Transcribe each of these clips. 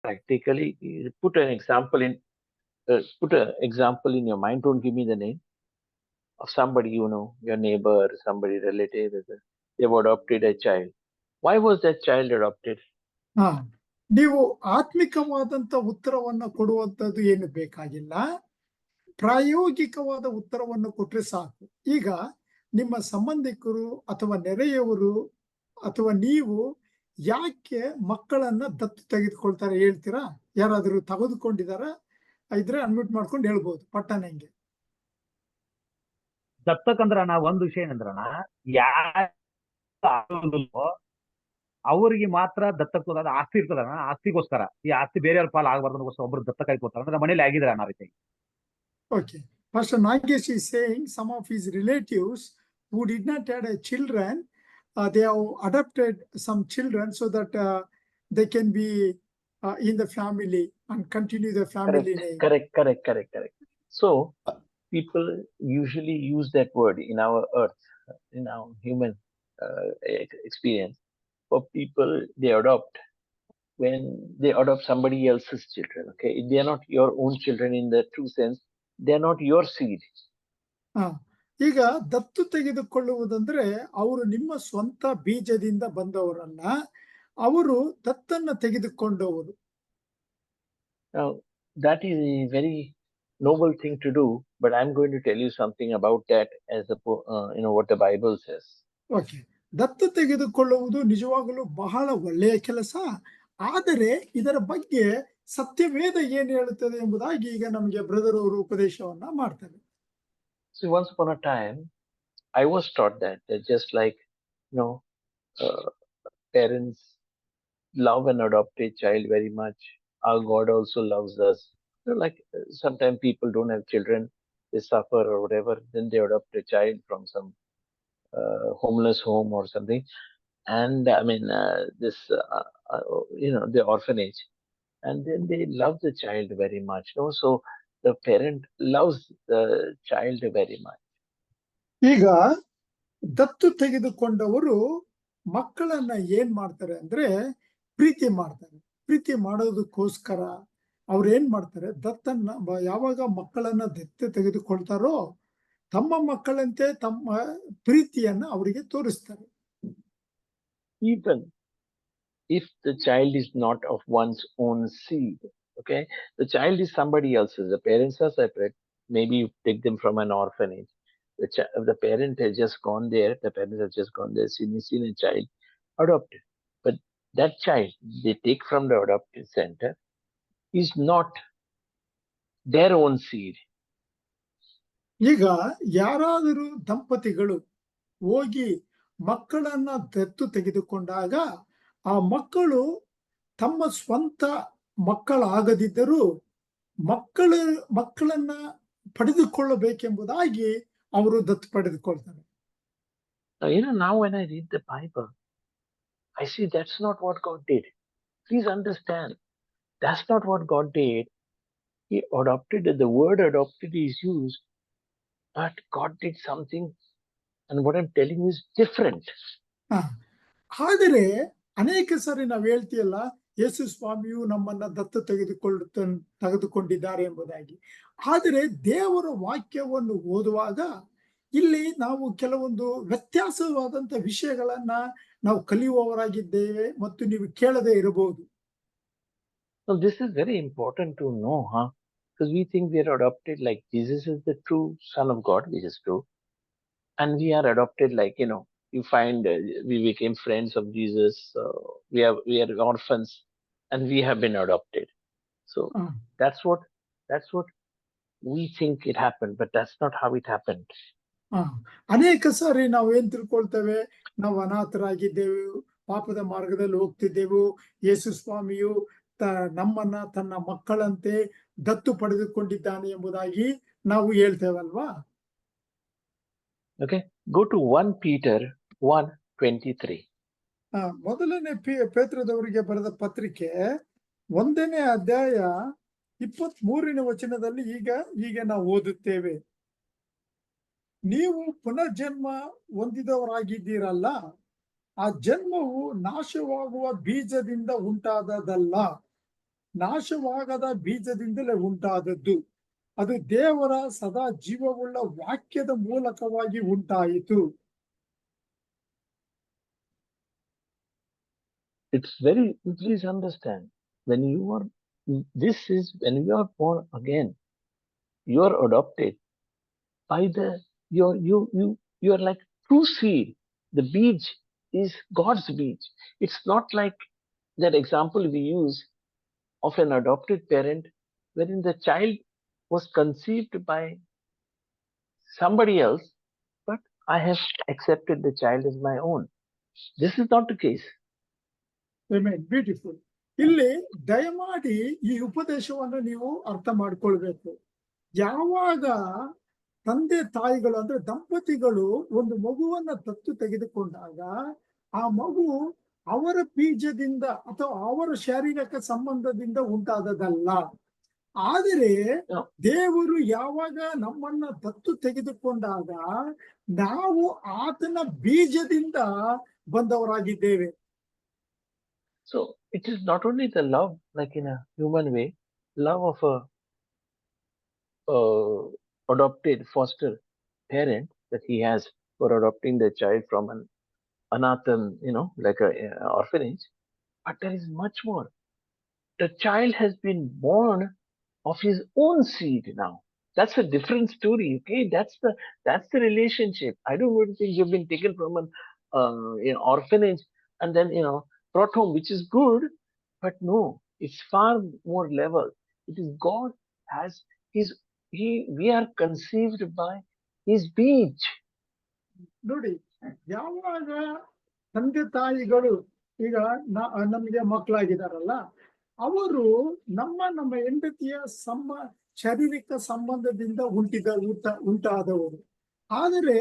practically put an example in put an example in your mind. Don't give me the name of somebody you know, your neighbor, somebody relative. They've adopted a child. Why was that child adopted? ಹಾ, ನೀವು ಆತ್ಮಿಕವಾದಂತ ಉತ್ತರವನ್ನ ಕೊಡುವಂತದ್ದು ಏನು ಬೇಕಾಗಿಲ್ಲ, ಪ್ರಾಯೋಗಿಕವಾದ ಉತ್ತರವನ್ನು ಕೊಟ್ರೆ ಸಾಕು. ಈಗ ನಿಮ್ಮ ಸಂಬಂಧಿಕರು ಅಥವಾ ನೆರೆಯವರು ಅಥವಾ ನೀವು ಯಾಕೆ ಮಕ್ಕಳನ್ನ ದತ್ತು ತೆಗೆದುಕೊಳ್ತಾರೆ ಹೇಳ್ತೀರಾ? ಯಾರಾದರೂ ತೆಗೆದುಕೊಂಡಿದಾರ? ಇದ್ರೆ ಅನ್ಮ್ಯೂಟ್ ಮಾಡ್ಕೊಂಡು ಹೇಳ್ಬೋದು ಪಟ್ಟಣಂಗೆ. ದತ್ತಕಂದ್ರ ನಾ ಒಂದ್ ವಿಷಯ ಏನಂದ್ರಣ, ಅವ್ರಿಗೆ ಮಾತ್ರ ದತ್ತಕ್ ಆಸ್ತಿ ಇರ್ತದಣ್ಣ, ಆಸ್ತಿಗೋಸ್ಕರ ಈ ಆಸ್ತಿ ಬೇರೆಯವ್ರ ಪಾಲ್ ಆಗಬಾರ್ದು ಒಬ್ರು ದತ್ತಕ್ ಆಯ್ಕೋತಾರ ಅಂದ್ರೆ ಮನೇಲಿ ಆಗಿದ್ರೆ ಅನ್ನೋ ರೀತಿ. Okay. Pastor Nagesh is saying some of his relatives who did not have children, they have adopted some children so that they can be in the family and continue the family name. Correct. So people usually use that word in our earth, in our human experience. For people, they adopt when they adopt somebody else's children. Okay, they are not your own children in the true sense. They are not your seed. ಈಗ ದತ್ತು ತೆಗೆದುಕೊಳ್ಳುವುದಂದ್ರೆ ಅವರು ನಿಮ್ಮ ಸ್ವಂತ ಬೀಜದಿಂದ ಬಂದವರಲ್ಲ, ಅವರು ದತ್ತನ್ನ ತೆಗೆದುಕೊಂಡವರು. Now that is a very noble thing to do, but I'm going to tell you something about that as a what the Bible says. Okay. ದತ್ತು ತೆಗೆದುಕೊಳ್ಳುವುದು ನಿಜವಾಗಲೂ ಬಹಳ ಒಳ್ಳೆಯ ಕೆಲಸ, ಆದರೆ ಇದರ ಬಗ್ಗೆ ಸತ್ಯವೇದ ಏನು ಹೇಳುತ್ತದೆ ಎಂಬುದಾಗಿ ಈಗ ನಮಗೆ ಬ್ರದರ್ ಅವರು ಉಪದೇಶವನ್ನ ಮಾಡ್ತಾರೆ. So once upon a time, I was taught that just like parents love an adopted child very much, our God also loves us. Like sometimes people don't have children, they suffer or whatever, then they adopt a child from some homeless home or something, and I mean the orphanage, and then they love the child very much. So the parent loves the child very much. ಈಗ ದತ್ತು ತೆಗೆದುಕೊಂಡವರು ಮಕ್ಕಳನ್ನ ಏನ್ ಮಾಡ್ತಾರೆ ಅಂದ್ರೆ ಪ್ರೀತಿ ಮಾಡ್ತಾರೆ. ಪ್ರೀತಿ ಮಾಡೋದಕ್ಕೋಸ್ಕರ ಅವ್ರು ಏನ್ ಮಾಡ್ತಾರೆ, ದತ್ತನ್ನ ಯಾವಾಗ ಮಕ್ಕಳನ್ನ ದತ್ತು ತೆಗೆದುಕೊಳ್ತಾರೋ ತಮ್ಮ ಮಕ್ಕಳಂತೆ ತಮ್ಮ ಪ್ರೀತಿಯನ್ನ ಅವರಿಗೆ ತೋರಿಸ್ತಾರೆ. Even if the child is not of one's own seed, okay, the child is somebody else's, the parents are separate, maybe you take them from an orphanage, the parent has just gone there, seen a child, adopted, but that child they take from the adopted center is not their own seed. ಈಗ ಯಾರಾದರೂ ದಂಪತಿಗಳು ಹೋಗಿ ಮಕ್ಕಳನ್ನ ದತ್ತು ತೆಗೆದುಕೊಂಡಾಗ ಆ ಮಕ್ಕಳು ತಮ್ಮ ಸ್ವಂತ ಮಕ್ಕಳಾಗದಿದ್ದರೂ ಮಕ್ಕಳನ್ನ ಪಡೆದುಕೊಳ್ಳಬೇಕೆಂಬುದಾಗಿ ಅವರು ದತ್ತು ಪಡೆದುಕೊಳ್ತಾರೆ. Now when I read the Bible, I see that's not what God did. Please understand, that's not what God did. He adopted, the word adopted is used, but God did something, and what I'm telling you is different. ಆದರೆ ಅನೇಕ ಸಾರಿ ನಾವು ಹೇಳ್ತೀಯಲ್ಲ, ಯೇಸು ಸ್ವಾಮಿಯು ನಮ್ಮನ್ನ ದತ್ತು ತೆಗೆದುಕೊಂಡಿದ್ದಾರೆ ಎಂಬುದಾಗಿ. ಆದರೆ ದೇವರ ವಾಕ್ಯವನ್ನು ಓದುವಾಗ ಇಲ್ಲಿ ನಾವು ಕೆಲವೊಂದು ವ್ಯತ್ಯಾಸವಾದಂತ ವಿಷಯಗಳನ್ನ ನಾವು ಕಲಿಯುವವರಾಗಿದ್ದೇವೆ ಮತ್ತು ನೀವು ಕೇಳದೇ ಇರಬಹುದು. So this is very important to know, because we think we are adopted like Jesus is the true Son of God, which is true, and we are adopted like you find we became friends of Jesus. We are orphans, and we have been adopted. So that's what we think it happened, but that's not how it happened. ಅನೇಕ ಸಾರಿ ನಾವು ಏನ್ ತಿಳ್ಕೊಳ್ತೇವೆ, ನಾವು ಅನಾಥರಾಗಿದ್ದೇವೆ, ಪಾಪದ ಮಾರ್ಗದಲ್ಲಿ ಹೋಗ್ತಿದ್ದೆವು, ಯೇಸು ಸ್ವಾಮಿಯು ನಮ್ಮನ್ನ ತನ್ನ ಮಕ್ಕಳಂತೆ ದತ್ತು ಪಡೆದುಕೊಂಡಿದ್ದಾನೆ ಎಂಬುದಾಗಿ ನಾವು ಹೇಳ್ತೇವಲ್ವಾ. Okay, go to 1 Peter 1:23. ಮೊದಲನೇ ಪೇತ್ರದವರಿಗೆ ಬರೆದ ಪತ್ರಿಕೆ 1ನೇ ಅಧ್ಯಾಯ 23ನೇ ವಚನದಲ್ಲಿ ಈಗ ನಾವು ಓದುತ್ತೇವೆ. ನೀವು ಪುನರ್ಜನ್ಮ ಹೊಂದಿದವರಾಗಿದ್ದೀರಲ್ಲ, ಆ ಜನ್ಮವು ನಾಶವಾಗುವ ಬೀಜದಿಂದ ಉಂಟಾದದಲ್ಲ, ನಾಶವಾಗದ ಬೀಜದಿಂದಲೇ ಉಂಟಾದದ್ದು. ಅದು ದೇವರ ಸದಾ ಜೀವವುಳ್ಳ ವಾಕ್ಯದ ಮೂಲಕವಾಗಿ ಉಂಟಾಯಿತು. It's very, please understand, when you are, this is when you are born again, you are adopted by the, you are like true seed. The beach is God's beach. It's not like that example we use of an adopted parent wherein the child was conceived by somebody else, but I have accepted the child as my own. This is not the case. Beautiful. ಇಲ್ಲಿ ದಯಮಾಡಿ ಈ ಉಪದೇಶವನ್ನು ನೀವು ಅರ್ಥ ಮಾಡ್ಕೊಳ್ಬೇಕು. ಯಾವಾಗ ತಂದೆ ತಾಯಿಗಳು ಅಂದ್ರೆ ದಂಪತಿಗಳು ಒಂದು ಮಗುವನ್ನ ದತ್ತು ತೆಗೆದುಕೊಂಡಾಗ ಆ ಮಗು ಅವರ ಬೀಜದಿಂದ ಅಥವಾ ಅವರ ಶಾರೀರಿಕ ಸಂಬಂಧದಿಂದ ಉಂಟಾದದಲ್ಲ. ಆದರೆ ದೇವರು ಯಾವಾಗ ನಮ್ಮನ್ನ ದತ್ತು ತೆಗೆದುಕೊಂಡಾಗ ನಾವು ಆತನ ಬೀಜದಿಂದ ಬಂದವರಾಗಿದ್ದೇವೆ. So it is not only the love, like in a human way, love of a adopted foster parent that he has for adopting the child from an anatham, like a orphanage, but there is much more. The child has been born of his own seed now. That's a different story. Okay, that's the relationship. I don't really think you've been taken from an orphanage and then brought home, which is good, but no, it's far more level. It is God has his, we are conceived by his beach. ನೋಡಿ, ಯಾವಾಗ ತಂದೆ ತಾಯಿಗಳು ಈಗ ನಮಗೆ ಮಕ್ಕಳಾಗಿದಾರಲ್ಲ, ಅವರು ನಮ್ಮ ಹೆಂಡತಿಯ ಶಾರೀರಿಕ ಸಂಬಂಧದಿಂದ ಉಂಟಾದವರು. ಆದರೆ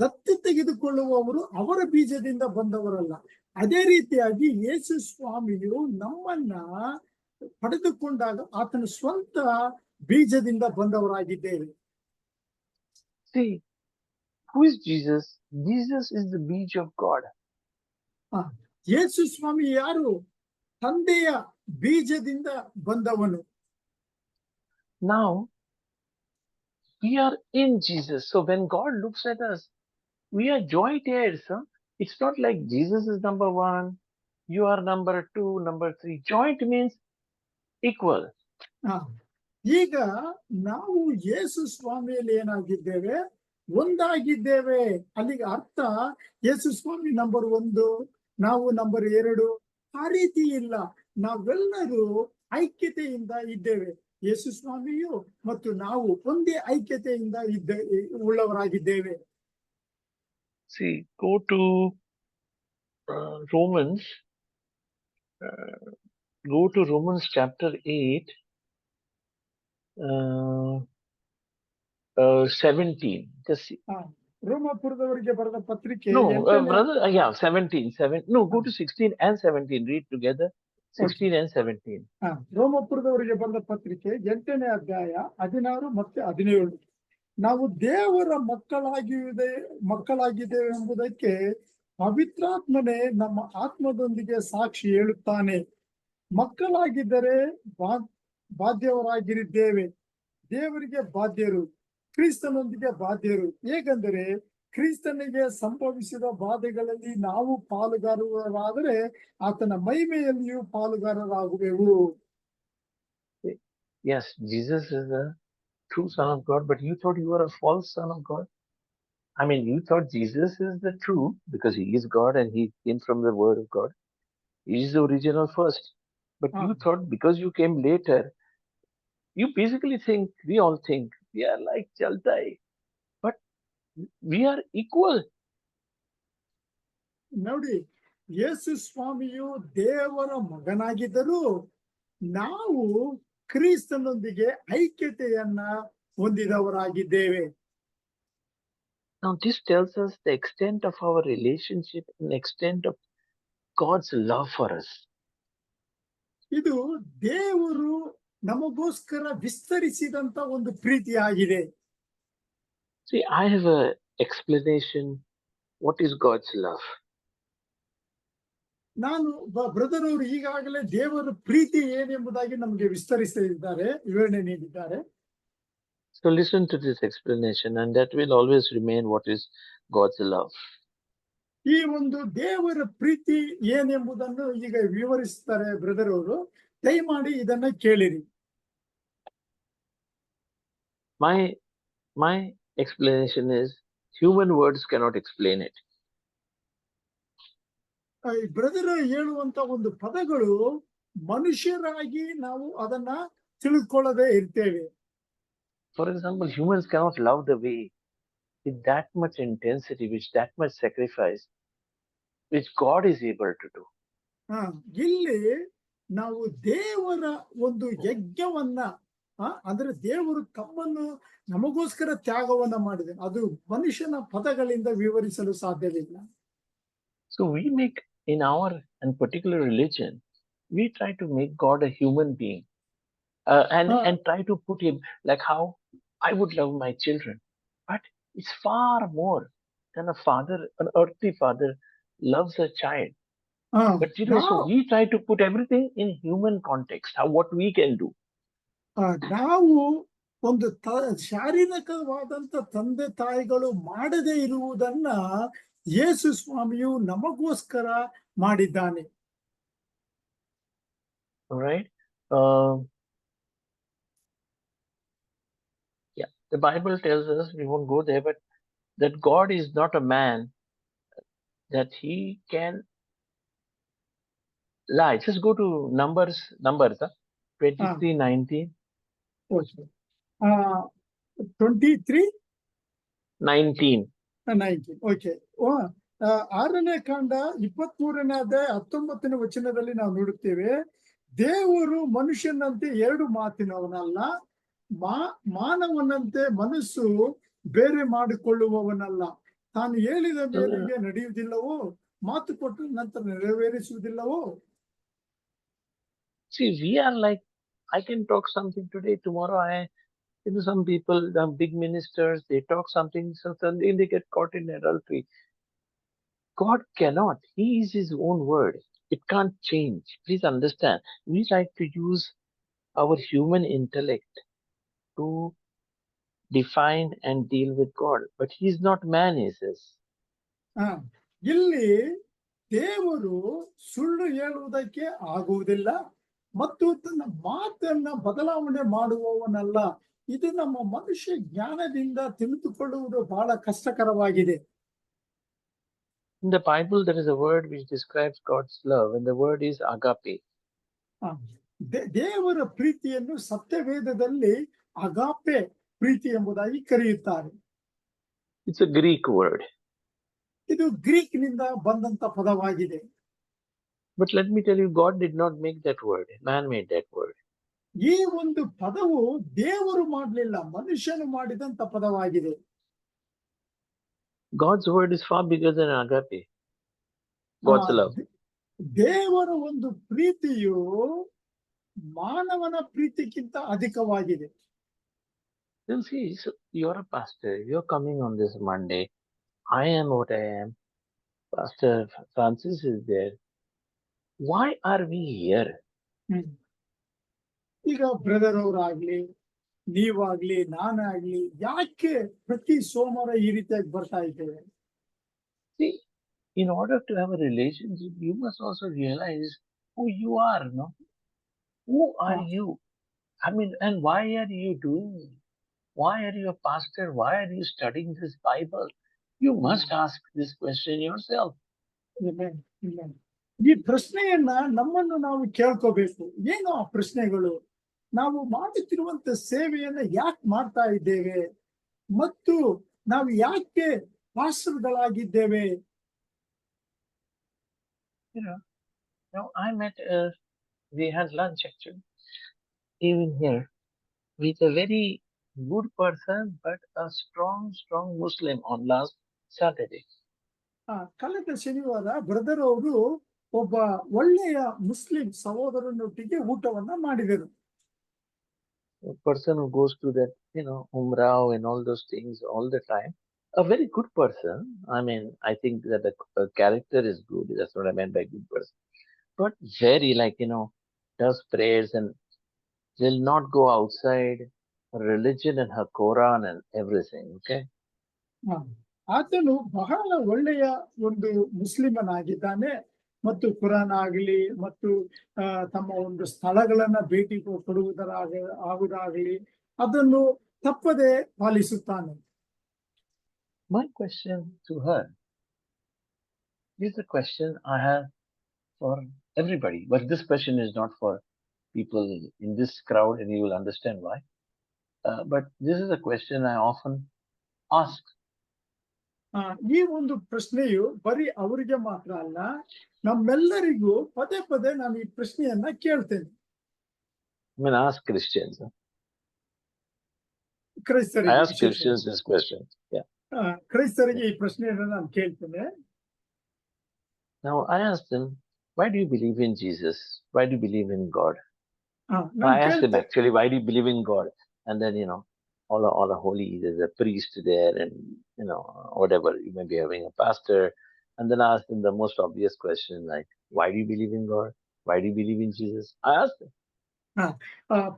ದತ್ತು ತೆಗೆದುಕೊಳ್ಳುವವರು ಅವರ ಬೀಜದಿಂದ ಬಂದವರಲ್ಲ. ಅದೇ ರೀತಿಯಾಗಿ ಯೇಸು ಸ್ವಾಮಿಯು ನಮ್ಮನ್ನ ಪಡೆದುಕೊಂಡಾಗ ಆತನ ಸ್ವಂತ ಬೀಜದಿಂದ ಬಂದವರಾಗಿದ್ದೇವೆ. See, who is Jesus? Jesus is the beach of God. ಯೇಸು ಸ್ವಾಮಿ ಯಾರು? ತಂದೆಯ ಬೀಜದಿಂದ ಬಂದವನು. Now we are in Jesus. So when God looks at us, we are joint heirs. It's not like Jesus is number one, you are number two, number three. Joint means equal. ಈಗ ನಾವು ಯೇಸು ಸ್ವಾಮಿಯಲ್ಲಿ ಏನಾಗಿದ್ದೇವೆ? ಒಂದಾಗಿದ್ದೇವೆ. ಅಲ್ಲಿಗೆ ಅರ್ಥ ಯೇಸು ಸ್ವಾಮಿ number 1, ನಾವು number 2, ಆ ರೀತಿ ಇಲ್ಲ. ನಾವೆಲ್ಲರೂ ಐಕ್ಯತೆಯಿಂದ ಇದ್ದೇವೆ. ಯೇಸು ಸ್ವಾಮಿಯು ಮತ್ತು ನಾವು ಒಂದೇ ಐಕ್ಯತೆಯಿಂದ ಉಳ್ಳವರಾಗಿದ್ದೇವೆ. See, go to Romans. Go to Romans chapter 8, 17. Just see. ರೋಮಾಪುರದವರಿಗೆ ಬರೆದ ಪತ್ರಿಕೆ. No, brother. Yeah, 17. No, go to 16 and 17. Read together. 16 and 17. ರೋಮಾಪುರದವರಿಗೆ ಬರೆದ ಪತ್ರಿಕೆ 8ನೇ ಅಧ್ಯಾಯ 16 ಮತ್ತೆ 17. ನಾವು ದೇವರ ಮಕ್ಕಳಾಗಿದ್ದೇವೆ ಎಂಬುದಕ್ಕೆ ಪವಿತ್ರಾತ್ಮನೇ ನಮ್ಮ ಆತ್ಮದೊಂದಿಗೆ ಸಾಕ್ಷಿ ಹೇಳುತ್ತಾನೆ. ಮಕ್ಕಳಾಗಿದ್ದರೆ ಬಾಧ್ಯರಾಗಿದ್ದೇವೆ, ದೇವರಿಗೆ ಬಾಧ್ಯರು, ಕ್ರಿಸ್ತನೊಂದಿಗೆ ಬಾಧ್ಯರು. ಹೇಗೆಂದರೆ ಕ್ರಿಸ್ತನಿಗೆ ಸಂಭವಿಸಿದ ಬಾಧೆಗಳಲ್ಲಿ ನಾವು ಪಾಲುಗಾರರಾದರೆ ಆತನ ಮಹಿಮೆಯಲ್ಲಿಯೂ ಪಾಲುಗಾರರಾಗುವೆವು. Yes, Jesus is the true Son of God, but you thought you were a false Son of God. I mean, you thought Jesus is the true because he is God and he came from the Word of God. He is the original first. But you thought because you came later, you basically think, we all think, we are like Chaltai, but we are equal. ನೋಡಿ, ಯೇಸು ಸ್ವಾಮಿಯು ದೇವರ ಮಗನಾಗಿದ್ದರೂ ನಾವು ಕ್ರಿಸ್ತನೊಂದಿಗೆ ಐಕ್ಯತೆಯನ್ನ ಹೊಂದಿದವರಾಗಿದ್ದೇವೆ. Now this tells us the extent of our relationship and extent of God's love for us. ಇದು ದೇವರು ನಮಗೋಸ್ಕರ ವಿಸ್ತರಿಸಿದಂತ ಒಂದು ಪ್ರೀತಿಯಾಗಿದೆ. See, I have an explanation. What is God's love? ನಾನು brother ಅವರು ಈಗಾಗಲೇ ದೇವರ ಪ್ರೀತಿ ಏನೆಂಬುದಾಗಿ ನಮಗೆ ವಿಸ್ತರಿಸಿದ್ದಾರೆ, ವಿವರಣೆ ನೀಡಿದ್ದಾರೆ. So listen to this explanation, and that will always remain what is God's love. ಈ ಒಂದು ದೇವರ ಪ್ರೀತಿ ಏನೆಂಬುದನ್ನು ಈಗ ವಿವರಿಸ್ತಾರೆ ಬ್ರದರ್ ಅವರು. ದಯಮಾಡಿ ಇದನ್ನ ಕೇಳಿರಿ. My explanation is human words cannot explain it. Brother ಹೇಳುವಂತ ಒಂದು ಪದಗಳು ಮನುಷ್ಯರಾಗಿ ನಾವು ಅದನ್ನ ತಿಳ್ಕೊಳ್ಳದೆ ಇರ್ತೇವೆ. For example, humans cannot love the way, with that much intensity, with that much sacrifice, which God is able to do. ಇಲ್ಲಿ ನಾವು ದೇವರ ಒಂದು ಯಜ್ಞವನ್ನ ಅಂದ್ರೆ ದೇವರು ತಮ್ಮನ್ನು ನಮಗೋಸ್ಕರ ತ್ಯಾಗವನ್ನ ಮಾಡಿದೆ, ಅದು ಮನುಷ್ಯನ ಪದಗಳಿಂದ ವಿವರಿಸಲು ಸಾಧ್ಯವಿಲ್ಲ. So we make in our and particular religion, we try to make God a human being, and try to put him like how I would love my children, but it's far more than a father, an earthly father loves a child. But so we try to put everything in human context, how what we can do. ನಾವು ಒಂದು ಶಾರೀರಿಕವಾದಂತ ತಂದೆ ತಾಯಿಗಳು ಮಾಡದೇ ಇರುವುದನ್ನ ಯೇಸು ಸ್ವಾಮಿಯು ನಮಗೋಸ್ಕರ ಮಾಡಿದ್ದಾನೆ. All right. Yeah, the Bible tells us, we won't go there, but that God is not a man that he can lie. Just go to Numbers, 23:19. 23:19. 19. Okay. 6ನೇ ಕಾಂಡ 23ನೇ ಅಧ್ಯಾಯ 19ನೇ ವಚನದಲ್ಲಿ ನಾವು ನೋಡುತ್ತೇವೆ, ದೇವರು ಮನುಷ್ಯನಂತೆ ಎರಡು ಮಾತಿನವನಲ್ಲ, ಮಾನವನಂತೆ ಮನಸ್ಸು ಬೇರೆ ಮಾಡಿಕೊಳ್ಳುವವನಲ್ಲ, ತಾನು ಹೇಳಿದ ಮೇರೆಗೆ ನಡೆಯುವುದಿಲ್ಲವೋ, ಮಾತು ಕೊಟ್ಟು ನಂತರ ನೆರವೇರಿಸುವುದಿಲ್ಲವೋ. See, we are like, I can talk something today, tomorrow some people, big ministers, they talk something, so suddenly they get caught in adultery. God cannot. He is his own word. It can't change. Please understand. We like to use our human intellect to define and deal with God, but he is not man, he says. ಇಲ್ಲಿ ದೇವರು ಸುಳ್ಳು ಹೇಳುವುದಕ್ಕೆ ಆಗುವುದಿಲ್ಲ ಮತ್ತು ತನ್ನ ಮಾತನ್ನ ಬದಲಾವಣೆ ಮಾಡುವವನಲ್ಲ. ಇದು ನಮ್ಮ ಮನುಷ್ಯ ಜ್ಞಾನದಿಂದ ತಿಳಿದುಕೊಳ್ಳುವುದು ಬಹಳ ಕಷ್ಟಕರವಾಗಿದೆ. In the Bible, there is a word which describes God's love, and the word is agape. ದೇವರ ಪ್ರೀತಿಯನ್ನು ಸತ್ಯವೇದದಲ್ಲಿ ಅಗಾಪೆ ಪ್ರೀತಿ ಎಂಬುದಾಗಿ ಕರೆಯುತ್ತಾರೆ. It's a Greek word. ಇದು ಗ್ರೀಕ್ ನಿಂದ ಬಂದಂತ ಪದವಾಗಿದೆ. But let me tell you, God did not make that word. Man made that word. ಈ ಒಂದು ಪದವು ದೇವರು ಮಾಡಲಿಲ್ಲ, ಮನುಷ್ಯನು ಮಾಡಿದಂತ ಪದವಾಗಿದೆ. God's word is far bigger than agape. God's love. ದೇವರ ಒಂದು ಪ್ರೀತಿಯು ಮಾನವನ ಪ್ರೀತಿಗಿಂತ ಅಧಿಕವಾಗಿದೆ. You see, so you're a pastor. You're coming on this Monday. I am what I am. Pastor Francis is there. Why are we here? ಈಗ brother ಅವರಾಗ್ಲಿ, ನೀವಾಗ್ಲಿ, ನಾನಾಗ್ಲಿ, ಯಾಕೆ ಪ್ರತಿ ಸೋಮವಾರ ಈ ರೀತಿಯಾಗಿ ಬರ್ತಾ ಇದ್ದೇವೆ? See, in order to have a relationship, you must also realize who you are, no? Who are you? I mean, and why are you doing it? Why are you a pastor? Why are you studying this Bible? You must ask this question yourself. ಈ ಪ್ರಶ್ನೆಯನ್ನ ನಮ್ಮನ್ನು ನಾವು ಕೇಳ್ಕೋಬೇಕು. ಏನು ಆ ಪ್ರಶ್ನೆಗಳು? ನಾವು ಮಾಡುತ್ತಿರುವಂತ ಸೇವೆಯನ್ನ ಯಾಕೆ ಮಾಡ್ತಾ ಇದ್ದೇವೆ ಮತ್ತು ನಾವು ಯಾಕೆ ಪಾಸ್ಟರ್ಗಳಾಗಿದ್ದೇವೆ? Now I met we had lunch actually even here with a very good person, but a strong Muslim on last Saturday. ಕಳೆದ ಶನಿವಾರ ಬ್ರದರ್ ಅವರು ಒಬ್ಬ ಒಳ್ಳೆಯ ಮುಸ್ಲಿಂ ಸಹೋದರನೊಟ್ಟಿಗೆ ಊಟವನ್ನ ಮಾಡಿದರು. A person who goes to that, Umrah and all those things all the time, A very good person. I mean, I think that a character is good. That's what I meant by good person. But very like, does prayers and will not go outside her religion and her Quran and everything. Okay. ಹ. ಆತನು ಬಹಳ ಒಳ್ಳೆಯ ಒಂದು ಮುಸ್ಲಿಮನಾಗಿದ್ದಾನೆ ಮತ್ತು ಕುರಾನ್ ಆಗಲಿ ಮತ್ತು ತಮ್ಮ ಒಂದು ಸ್ಥಳಗಳನ್ನ ಭೇಟಿ ಆಗುವುದಾಗಲಿ ಅದನ್ನು ತಪ್ಪದೆ ಪಾಲಿಸುತ್ತಾನೆ. My question to her is a question I have for everybody, but this question is not for people in this crowd, and you will understand why. But this is a question I often ask. ಈ ಒಂದು ಪ್ರಶ್ನೆಯು ಬರೀ ಅವರಿಗೆ ಮಾತ್ರ ಅಲ್ಲ, ನಮ್ಮೆಲ್ಲರಿಗೂ ಪದೇ ಪದೇ ನಾನು ಈ ಪ್ರಶ್ನೆಯನ್ನ ಕೇಳ್ತೇನೆ. I mean, ask Christians. I ಕ್ರೈಸ್ತರಿಗೆ ask Christians this question. Yeah. ಕ್ರೈಸ್ತರಿಗೆ ಈ ಪ್ರಶ್ನೆಯನ್ನ ನಾನು ಕೇಳ್ತೇನೆ. Now I ask them, why do you believe in Jesus? Why do you believe in God? I ask them actually, why do you believe in God? And then, all the holy, there's a priest there, and whatever, you may be having a pastor, and then I ask them the most obvious question, like, why do you believe in God? Why do you believe in Jesus? I ask them.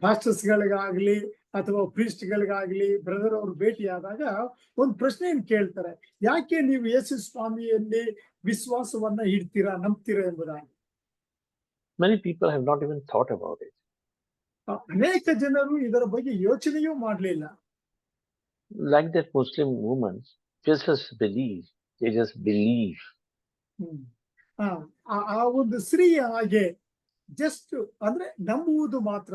ಪಾಸ್ಟರ್ಸ್ಗಳಿಗಾಗ್ಲಿ ಅಥವಾ ಪ್ರೀಸ್ಟ್ಗಳಿಗಾಗ್ಲಿ brother ಅವರು ಭೇಟಿಯಾದಾಗ ಒಂದು ಪ್ರಶ್ನೆಯನ್ನು ಕೇಳ್ತಾರೆ, ಯಾಕೆ ನೀವು ಯೇಸು ಸ್ವಾಮಿಯಲ್ಲಿ ವಿಶ್ವಾಸವನ್ನ ಇಡ್ತೀರಾ, ನಂಬ್ತೀರಾ ಎಂಬುದಾಗಿ. Many people have not even thought about it. ಅನೇಕ ಜನರು ಇದರ ಬಗ್ಗೆ ಯೋಚನೆಯೂ ಮಾಡಲಿಲ್ಲ. Like that Muslim woman, just believe. They just believe. ಆ ಒಂದು ಸ್ತ್ರೀ ಹಾಗೆ ಜಸ್ಟ್ ಅಂದ್ರೆ ನಂಬುವುದು ಮಾತ್ರ.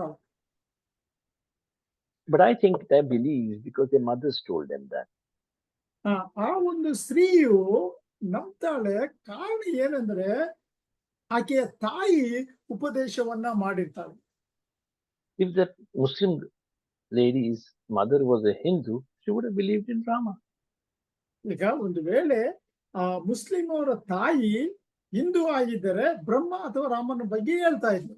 But I think they believe because their mothers told them that. ಆ ಒಂದು ಸ್ತ್ರೀಯು ನಂಬ್ತಾಳೆ, ಕಾರಣ ಏನಂದ್ರೆ ಆಕೆಯ ತಾಯಿ ಉಪದೇಶವನ್ನ ಮಾಡಿರ್ತಾಳೆ. If that Muslim lady's mother was a Hindu, she would have believed in Rama. ಈಗ ಒಂದು ವೇಳೆ ಮುಸ್ಲಿಂ ಅವರ ತಾಯಿ ಹಿಂದೂ ಆಗಿದ್ದರೆ ಬ್ರಹ್ಮ ಅಥವಾ ರಾಮನ ಬಗ್ಗೆ ಹೇಳ್ತಾ ಇದ್ರು.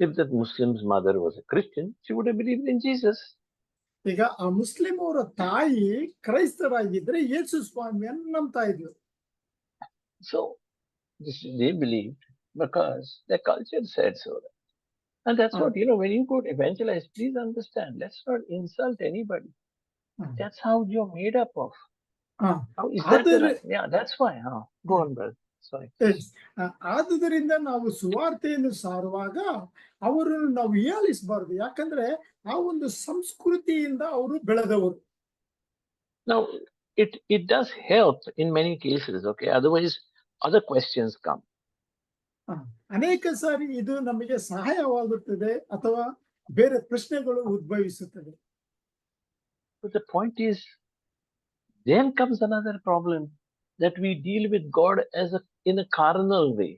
If that Muslim's mother was a Christian, she would have believed in Jesus. ಈಗ ಆ ಮುಸ್ಲಿಂ ಅವರ ತಾಯಿ ಕ್ರೈಸ್ತರಾಗಿದ್ರೆ ಯೇಸು ಸ್ವಾಮಿಯನ್ನು ನಂಬ್ತಾ ಇದ್ರು. So they believed because their culture said so. And that's what, when you go to evangelize, please understand, let's not insult anybody. That's how you're made up of. How is that? Yeah, that's why. Go on, brother. Sorry. ಆದುದರಿಂದ ನಾವು ಸುವಾರ್ತೆಯನ್ನು ಸಾರುವಾಗ ಅವರನ್ನು ನಾವು ಹೀಯಾಳಿಸಬಾರದು, ಯಾಕಂದ್ರೆ ಆ ಒಂದು ಸಂಸ್ಕೃತಿಯಿಂದ ಅವರು ಬೆಳೆದವರು. Now, it does help in many cases, okay? Otherwise, other questions come. ಅನೇಕ ಸಾರಿ ಇದು ನಮಗೆ ಸಹಾಯವಾಗುತ್ತದೆ ಅಥವಾ ಬೇರೆ ಪ್ರಶ್ನೆಗಳು ಉದ್ಭವಿಸುತ್ತದೆ. But the point is, then comes another problem, that we deal with God in a carnal way,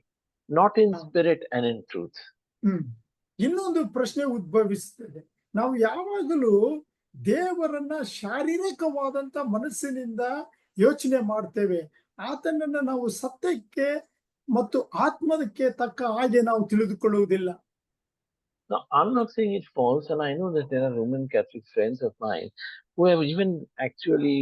not in spirit and in truth. ಇನ್ನೊಂದು ಪ್ರಶ್ನೆ ಉದ್ಭವಿಸುತ್ತದೆ, ನಾವು ಯಾವಾಗಲೂ ದೇವರನ್ನ ಶಾರೀರಿಕವಾದಂತ ಮನಸ್ಸಿನಿಂದ ಯೋಚನೆ ಮಾಡ್ತೇವೆ, ಆತನನ್ನ ನಾವು ಸತ್ಯಕ್ಕೆ ಮತ್ತು ಆತ್ಮಕ್ಕೆ ತಕ್ಕ ಹಾಗೆ ನಾವು ತಿಳಿದುಕೊಳ್ಳುವುದಿಲ್ಲ. Now, I'm not saying it's false, and I know that there are Roman Catholic friends of mine who have even actually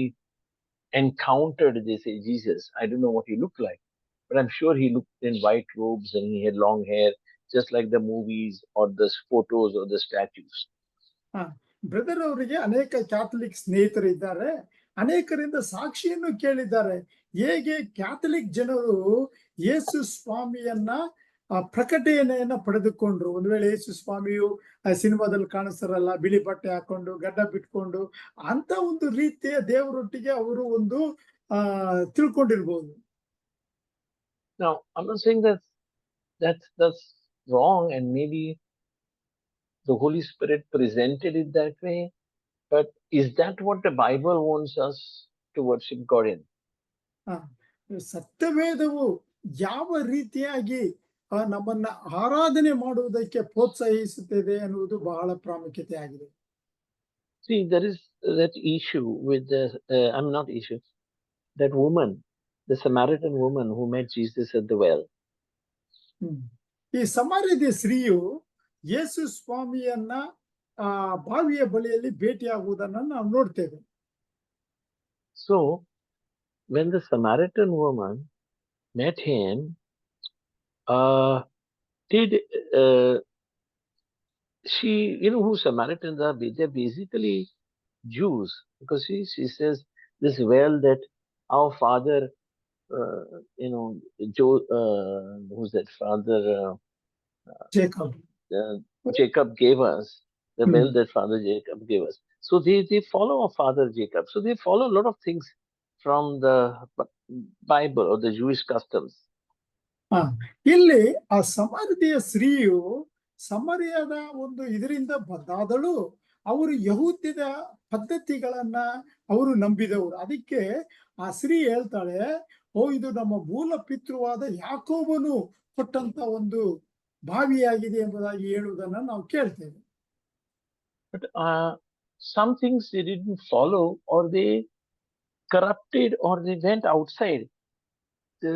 encountered, they say, Jesus. I don't know what he looked like, but I'm sure he looked in white robes and he had long hair, just like the movies or the photos or the statues. Brother ಅವರಿಗೆ ಅನೇಕ Catholic ಸ್ನೇಹಿತರು ಇದ್ದಾರೆ, ಅನೇಕರಿಂದ ಸಾಕ್ಷಿಯನ್ನು ಕೇಳಿದ್ದಾರೆ, ಹೇಗೆ Catholic ಜನರು ಯೇಸು ಸ್ವಾಮಿಯನ್ನ ಪ್ರಕಟಣೆಯನ್ನ ಪಡೆದುಕೊಂಡ್ರು. ಒಂದು ವೇಳೆ ಯೇಸು ಸ್ವಾಮಿಯು ಸಿನಿಮಾದಲ್ಲಿ ಕಾಣಿಸ್ತಾರಲ್ಲ, ಬಿಳಿ ಬಟ್ಟೆ ಹಾಕೊಂಡು ಗಡ್ಡ ಬಿಟ್ಕೊಂಡು, ಅಂತ ಒಂದು ರೀತಿಯ ದೇವರೊಟ್ಟಿಗೆ ಅವರು ಒಂದು ತಿಳ್ಕೊಂಡಿರ್ಬೋದು. Now, I'm not saying that's wrong, and maybe the Holy Spirit presented it that way, but is that what the Bible wants us to worship God in? ಸತ್ಯವೇದವು ಯಾವ ರೀತಿಯಾಗಿ ನಮ್ಮನ್ನ ಆರಾಧನೆ ಮಾಡುವುದಕ್ಕೆ ಪ್ರೋತ್ಸಾಹಿಸುತ್ತದೆ ಅನ್ನುವುದು ಬಹಳ ಪ್ರಾಮುಖ್ಯತೆ ಆಗಿದೆ. See, there is that issue with that woman, the Samaritan woman who met Jesus at the well. ಈ ಸಮಾರ್ಯದ ಸ್ತ್ರೀಯು ಯೇಸು ಸ್ವಾಮಿಯನ್ನ ಬಾವಿಯ ಬಳಿಯಲ್ಲಿ ಭೇಟಿಯಾಗುವುದನ್ನು ನಾವು ನೋಡ್ತೇವೆ. So So when the Samaritan woman met him, uh, did she, who Samaritans are? They're basically Jews, because she says this well that our father, uh, Joe, who's that father? Jacob. Uh, Jacob gave us, the Hmm. well that Father Jacob gave us. So they follow our Father Jacob. So they follow a lot of things from the Bible or the Jewish customs. ಹಾ, ಇಲ್ಲಿ ಆ ಸಮರ್ದಿಯ ಸ್ತ್ರೀಯು ಸಮರ್ಯದ ಒಂದು ಇದರಿಂದ ಬಂದಾದಳು. ಅವರು ಯಹೂದ್ಯದ ಪದ್ಧತಿಗಳನ್ನ ಅವರು ನಂಬಿದವರು. ಅದಕ್ಕೆ ಆ ಸ್ತ್ರೀ ಹೇಳ್ತಾಳೆ, ಓ, ಇದು ನಮ್ಮ ಮೂಲ ಪಿತೃವಾದ ಯಾಕೋಬನು ಕೊಟ್ಟಂತ ಒಂದು ಬಾವಿಯಾಗಿದೆ ಎಂಬುದಾಗಿ ಹೇಳುವುದನ್ನ ನಾವು ಕೇಳ್ತೇವೆ. But some things they didn't follow, or they corrupted, or they went outside the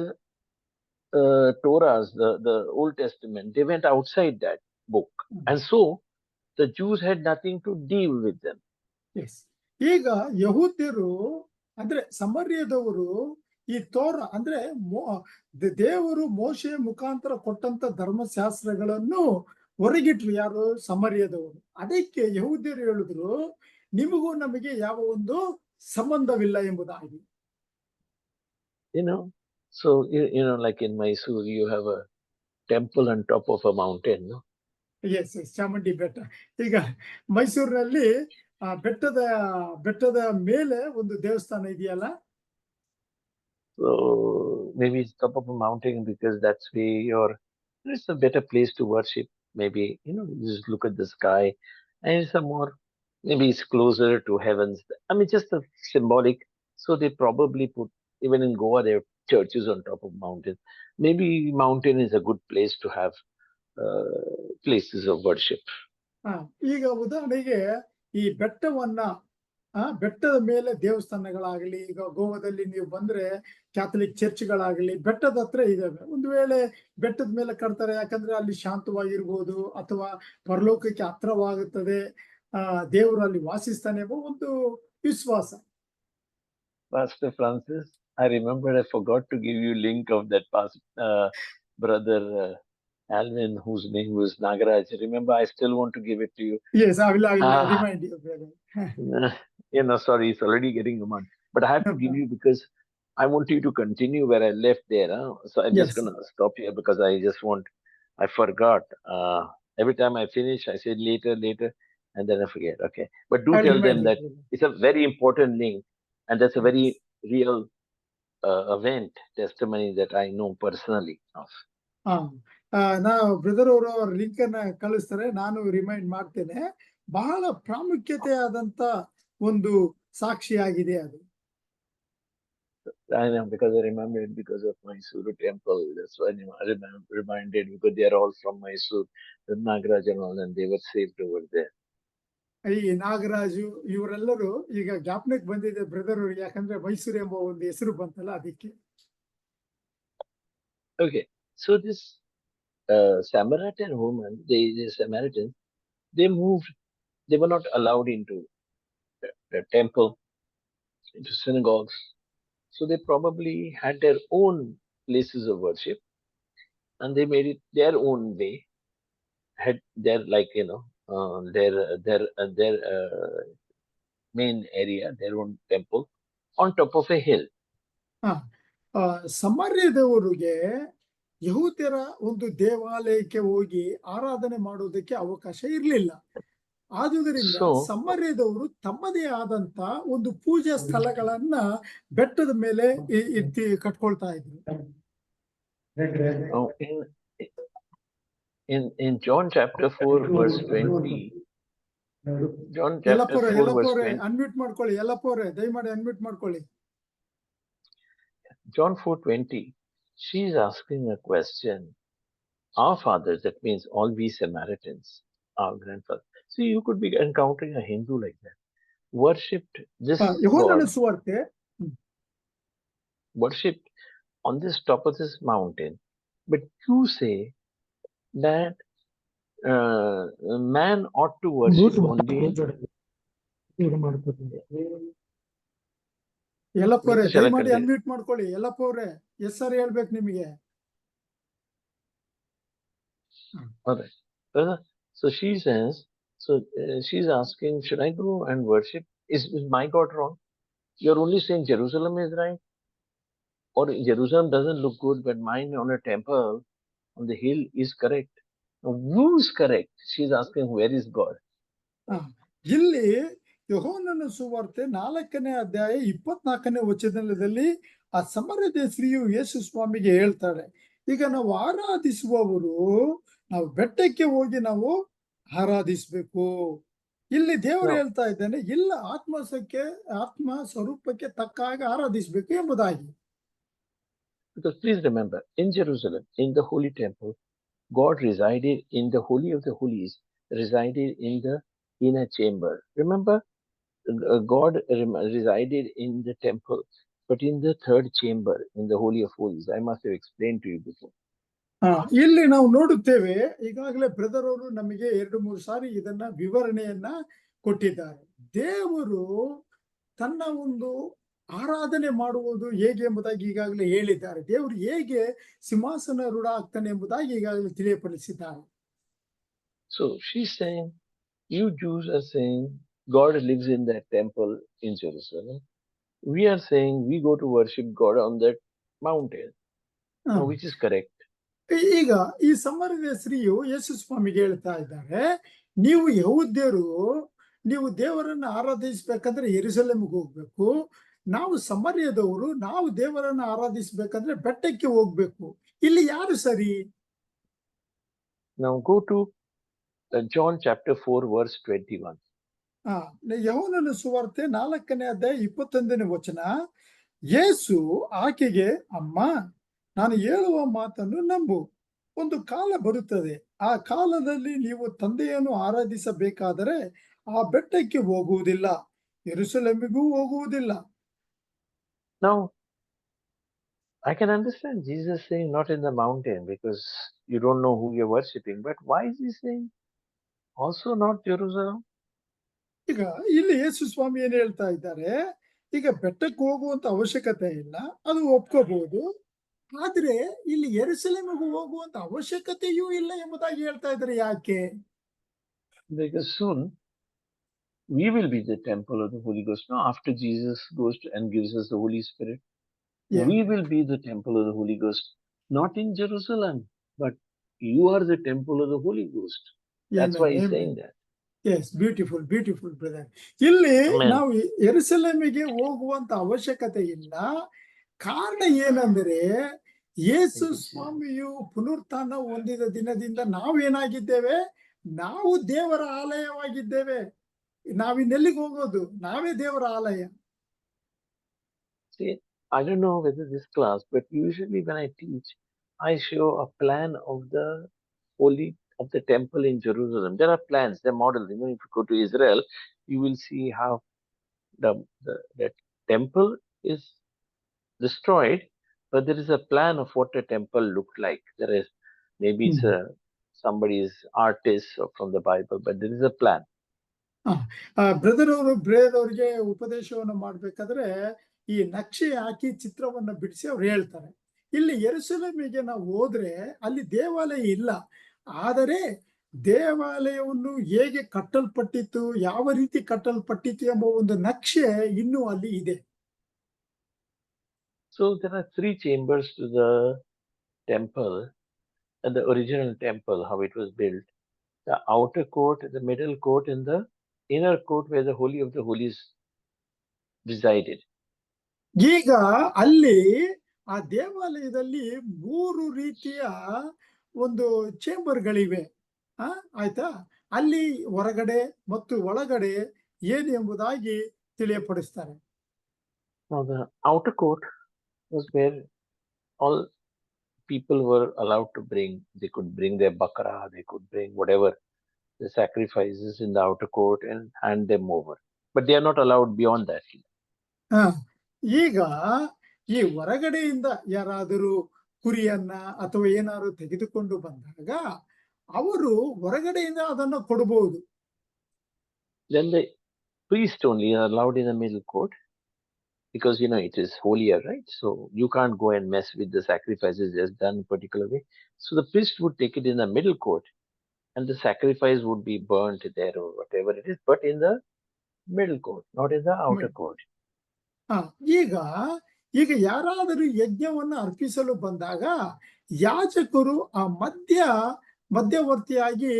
Torahs, the Old Testament. They went outside that book. And so the Jews had nothing to deal with them. Yes, ಈಗ ಯಹೂದ್ಯರು ಅಂದ್ರೆ ಸಮರ್ಯದವರು ಈ ತೋರ ಅಂದ್ರೆ ದೇವರು ಮೋಶೆಯ ಮುಖಾಂತರ ಕೊಟ್ಟಂತ ಧರ್ಮಶಾಸ್ತ್ರಗಳನ್ನು ಹೊರಗಿಟ್ರು. ಯಾರು? ಸಮರ್ಯದವರು. ಅದಕ್ಕೆ ಯಹೂದ್ಯರು ಹೇಳಿದ್ರು, ನಿಮಗೂ ನಮಗೆ ಯಾವ ಒಂದು ಸಂಬಂಧವಿಲ್ಲ ಎಂಬುದಾಗಿ. So like in Mysore, you have a temple on top of a mountain, no? Yes, Chamundi ಬೆಟ್ಟ. ಈಗ ಮೈಸೂರಿನಲ್ಲಿ ಬೆಟ್ಟದ ಮೇಲೆ ಒಂದು ದೇವಸ್ಥಾನ ಇದೆಯಲ್ಲ. So maybe it's top of a mountain because that's where it's a better place to worship. Maybe, you just look at the sky, and it's maybe it's closer to heavens. I mean, just a symbolic. So they probably put, even in Goa, there are churches on top of mountains. Maybe mountain is a good place to have places of worship. ಈಗ ಉದಾಹರಣೆಗೆ ಈ ಬೆಟ್ಟದ ಮೇಲೆ ದೇವಸ್ಥಾನಗಳಾಗಲಿ, ಈಗ ಗೋವಾದಲ್ಲಿ ನೀವು ಬಂದ್ರೆ Catholic ಚರ್ಚ್ಗಳಾಗಲಿ ಬೆಟ್ಟದ ಹತ್ರ ಇದಾವೆ. ಒಂದು ವೇಳೆ ಬೆಟ್ಟದ ಮೇಲೆ ಕಟ್ತಾರೆ, ಯಾಕಂದ್ರೆ ಅಲ್ಲಿ ಶಾಂತವಾಗಿರ್ಬೋದು ಅಥವಾ ಪರಲೋಕಕ್ಕೆ ಹತ್ರವಾಗುತ್ತದೆ, ದೇವರು ಅಲ್ಲಿ ವಾಸಿಸ್ತಾನೆ ಎಂಬ ಒಂದು ವಿಶ್ವಾಸ. Pastor Francis, I remember I forgot to give you link of that brother Alvin, whose name was Nagaraj. Remember, I still want to give it to you. Yes, I will remind you, brother. Sorry, it's already getting a month. But I have to give you because I want you to continue where I left there. So I'm just going to stop here because I forgot. Every time I finish, I say later, and then I forget. Okay. But do tell them that it's a very important link, and that's a very real event, testimony that I know personally of. ನಾವು brother ಅವರು ಅವ್ರ link ಅನ್ನ ಕಳಿಸ್ತಾರೆ, ನಾನು remind ಮಾಡ್ತೇನೆ. ಬಹಳ ಪ್ರಾಮುಖ್ಯತೆ ಆದಂತ ಒಂದು ಸಾಕ್ಷಿಯಾಗಿದೆ ಅದು. I know, because I remember it because of Mysore temple. That's why I reminded, because they are all from Mysore, the Nagaraj and all, and they were saved over there. ಈ ನಾಗರಾಜು ಇವರೆಲ್ಲರೂ ಈಗ ಜ್ಞಾಪನಕ್ಕೆ ಬಂದಿದೆ ಬ್ರದರ್ ಅವ್ರಿಗೆ, ಯಾಕಂದ್ರೆ ಮೈಸೂರು ಎಂಬ ಒಂದು ಹೆಸರು ಬಂತಲ್ಲ ಅದಕ್ಕೆ. Okay, so this Samaritan woman, the Samaritans, they moved. They were not allowed into the temple, into synagogues. So they probably had their own places of worship, and they made it their own way. Had their their main area, their own temple on top of a hill. ಸಮರ್ಯದವರಿಗೆ ಯಹೂದ್ಯರ ಒಂದು ದೇವಾಲಯಕ್ಕೆ ಹೋಗಿ ಆರಾಧನೆ ಮಾಡುವುದಕ್ಕೆ ಅವಕಾಶ ಇರಲಿಲ್ಲ. ಆದುದರಿಂದ ಸಮರ್ಯದವರು ತಮ್ಮದೇ ಆದಂತ ಒಂದು ಪೂಜಾ ಸ್ಥಳಗಳನ್ನ ಬೆಟ್ಟದ ಮೇಲೆ ಕಟ್ಕೊಳ್ತಾ ಇದ್ರು. In John chapter 4 verse 20, John chapter 4 verse 20, unmute ಮಾಡ್ಕೊಳ್ಳಿ, ಎಲ್ಲಪ್ಪೋರೆ ದಯಮಾಡಿ ಅನ್ಮ್ಯೂಟ್ ಮಾಡ್ಕೊಳ್ಳಿ. John 4:20, she is asking a question. Our fathers, that means all we Samaritans, our grandfathers. See, you could be encountering a Hindu like that, worshipped this God, worshipped on this top of this mountain. But you say that man ought to worship only. Yallappa ಅವರೇ Mr. Shall I ದಯಮಾಡಿ continue? Unmute ಮಾಡ್ಕೊಳ್ಳಿ. ಯಲ್ಲಪ್ಪ ಅವರೇ yes sir ಹೇಳ್ಬೇಕು ನಿಮಗೆ. All right. Brother, so she says, so she's asking, should I go and worship? Is my God wrong? You're only saying Jerusalem is right, or Jerusalem doesn't look good, but mine on a temple on the hill is correct. Now, who's correct? She's asking, where is God? ಆ, ಇಲ್ಲಿ ಯೋಹಾನನ ಸುವಾರ್ತೆ 4ನೇ ಅಧ್ಯಾಯ 24ನೇ ವಚನದಲ್ಲಿ ಆ ಸಮರದ ಸ್ತ್ರೀಯು ಯೇಸು ಸ್ವಾಮಿಗೆ ಹೇಳ್ತಾಳೆ, ಈಗ ನಾವು ಆರಾಧಿಸುವವರು ನಾವು ಬೆಟ್ಟಕ್ಕೆ ಹೋಗಿ ನಾವು ಆರಾಧಿಸ್ಬೇಕು. ಇಲ್ಲಿ ದೇವರು No. ಹೇಳ್ತಾ ಇದ್ದಾನೆ, ಇಲ್ಲ ಆತ್ಮ ಸ್ವರೂಪಕ್ಕೆ ತಕ್ಕ ಹಾಗೆ ಆರಾಧಿಸ್ಬೇಕು ಎಂಬುದಾಗಿ. Because please remember, in Jerusalem, in the holy temple, God resided in the Holy of the Holies, resided in the inner chamber. Remember, God resided in the temple, but in the third chamber, in the Holy of Holies. I must have explained to you before. ಇಲ್ಲಿ ನಾವು ನೋಡುತ್ತೇವೆ, ಈಗಾಗಲೇ brother ಅವರು ನಮಗೆ 2-3 ಸಾರಿ ಇದನ್ನ ವಿವರಣೆಯನ್ನ ಕೊಟ್ಟಿದ್ದಾರೆ. ದೇವರು ತನ್ನ ಒಂದು ಆರಾಧನೆ ಮಾಡುವುದು ಹೇಗೆ ಎಂಬುದಾಗಿ ಈಗಾಗಲೇ ಹೇಳಿದ್ದಾರೆ. ದೇವರು ಹೇಗೆ ಸಿಂಹಾಸನ ರೂಢ ಆಗ್ತಾನೆ ಎಂಬುದಾಗಿ ಈಗಾಗಲೇ ತಿಳಿಯಪಡಿಸಿದ್ದಾರೆ. So she's saying, you Jews are saying God lives in that temple in Jerusalem. We are saying we go to worship God on that mountain. Now, which is correct? ಈಗ ಈ ಸಮರದ ಸ್ತ್ರೀಯು ಯೇಸು ಸ್ವಾಮಿಗೆ ಹೇಳ್ತಾ ಇದ್ದಾರೆ, ನೀವು ಯಹೂದ್ಯರು, ನೀವು ದೇವರನ್ನ ಆರಾಧಿಸ್ಬೇಕಂದ್ರೆ ಯೆರೂಸಲೇಮಿಗೆ ಹೋಗ್ಬೇಕು. ನಾವು ಸಮರ್ಯದವರು, ನಾವು ದೇವರನ್ನ ಆರಾಧಿಸ್ಬೇಕಂದ್ರೆ ಬೆಟ್ಟಕ್ಕೆ ಹೋಗ್ಬೇಕು. ಇಲ್ಲಿ ಯಾರು ಸರಿ? Now go to John chapter 4 verse 21. ಯೋಹಾನನ ಸುವಾರ್ತೆ 4ನೇ ಅಧ್ಯಾಯ 21ನೇ ವಚನ. ಯೇಸು ಆಕೆಗೆ, ಅಮ್ಮ, ನಾನು ಹೇಳುವ ಮಾತನ್ನು ನಂಬು. ಒಂದು ಕಾಲ ಬರುತ್ತದೆ, ಆ ಕಾಲದಲ್ಲಿ ನೀವು ತಂದೆಯನ್ನು ಆರಾಧಿಸಬೇಕಾದರೆ ಆ ಬೆಟ್ಟಕ್ಕೆ ಹೋಗುವುದಿಲ್ಲ, ಯೆರೂಸಲೇಮಿಗೂ ಹೋಗುವುದಿಲ್ಲ. Now, I can understand Jesus saying not in the mountain because you don't know who you're worshipping. But why is he saying also not Jerusalem? ಈಗ ಇಲ್ಲಿ ಯೇಸು ಸ್ವಾಮಿ ಏನ್ ಹೇಳ್ತಾ ಇದ್ದಾರೆ, ಈಗ ಬೆಟ್ಟಕ್ಕೆ ಹೋಗುವಂತ ಅವಶ್ಯಕತೆ ಇಲ್ಲ, ಅದು ಒಪ್ಕೋಬಹುದು. ಆದ್ರೆ ಇಲ್ಲಿ ಯೆರೂಸಲೇಮಿಗೆ ಹೋಗುವಂತ ಅವಶ್ಯಕತೆಯೂ ಇಲ್ಲ ಎಂಬುದಾಗಿ ಹೇಳ್ತಾ ಇದ್ದಾರೆ. ಯಾಕೆ? Because soon we will be the temple of the Holy Ghost. Now, after Jesus goes and gives us the Holy Spirit, Yeah. we will be the temple of the Holy Ghost, not in Jerusalem, but you are the temple of the Holy Ghost. That's why he's saying that. Yes, beautiful brother. ಇಲ್ಲಿ Amen. ನಾವು ಯೆರೂಸಲೇಮಿಗೆ ಹೋಗುವಂತ ಅವಶ್ಯಕತೆ ಇಲ್ಲ. ಕಾರಣ ಏನಂದ್ರೆ, ಯೇಸು ಸ್ವಾಮಿಯು ಪುನರುತ್ಥಾನ ಹೊಂದಿದ ದಿನದಿಂದ ನಾವೇನಾಗಿದ್ದೇವೆ? ನಾವು ದೇವರ ಆಲಯವಾಗಿದ್ದೇವೆ. ನಾವಿನ್ನೆಲ್ಲಿಗೆ ಹೋಗೋದು? ನಾವೇ ದೇವರ ಆಲಯ. See, I don't know whether this class, but usually when I teach, I show a plan of the the temple in Jerusalem. There are plans, there are models. Even if you go to Israel, you will see how the temple is destroyed, but there is a plan of what a temple looked like. There is maybe it's somebody's artist or from the Bible, but there is a plan. Brother ಅವ್ರಿಗೆ ಉಪದೇಶವನ್ನು ಮಾಡ್ಬೇಕಾದ್ರೆ ಈ ನಕ್ಷೆ ಹಾಕಿ ಚಿತ್ರವನ್ನ ಬಿಡಿಸಿ ಅವ್ರು ಹೇಳ್ತಾರೆ, ಇಲ್ಲಿ ಯೆರೂಸಲೇಮಿಗೆ ನಾವು ಹೋದ್ರೆ ಅಲ್ಲಿ ದೇವಾಲಯ ಇಲ್ಲ, ಆದರೆ ದೇವಾಲಯವನ್ನು ಹೇಗೆ ಕಟ್ಟಲ್ಪಟ್ಟಿತ್ತು, ಯಾವ ರೀತಿ ಕಟ್ಟಲ್ಪಟ್ಟಿತ್ತು ಎಂಬ ಒಂದು ನಕ್ಷೆ ಇನ್ನೂ ಅಲ್ಲಿ ಇದೆ. So there are 3 chambers to the temple, and the original temple, how it was built. The outer court, the middle court, and the inner court where the Holy of the Holies resided. ಈಗ ಅಲ್ಲಿ ಆ ದೇವಾಲಯದಲ್ಲಿ 3 ರೀತಿಯ ಒಂದು ಚೇಂಬರ್ಗಳಿವೆ. ಆಯ್ತಾ? ಅಲ್ಲಿ ಹೊರಗಡೆ ಮತ್ತು ಒಳಗಡೆ ಏನು ಎಂಬುದಾಗಿ ತಿಳಿಯಪಡಿಸ್ತಾರೆ. Now the outer court was where all people were allowed to bring. They could bring their bakara, they could bring whatever the sacrifices in the outer court and hand them over. But they are not allowed beyond that. ಈಗ ಈ ಹೊರಗಡೆಯಿಂದ ಯಾರಾದರೂ ಕುರಿಯನ್ನ ಅಥವಾ ಏನಾದ್ರು ತೆಗೆದುಕೊಂಡು ಬಂದಾಗ ಅವರು ಹೊರಗಡೆಯಿಂದ ಅದನ್ನು ಕೊಡಬಹುದು. Then the priest only are allowed in the middle court, because it is holier, right? So you can't go and mess with the sacrifices just done in particular way. So the priest would take it in the middle court, and the sacrifice would be burnt there or whatever it is, but in the middle court, not in the outer court. ಹಾ ಈಗ ಈಗ ಯಾರಾದರೂ ಯಜ್ಞವನ್ನು ಅರ್ಪಿಸಲು ಬಂದಾಗ ಯಾಜಕರು ಆ ಮಧ್ಯವರ್ತಿಯಾಗಿ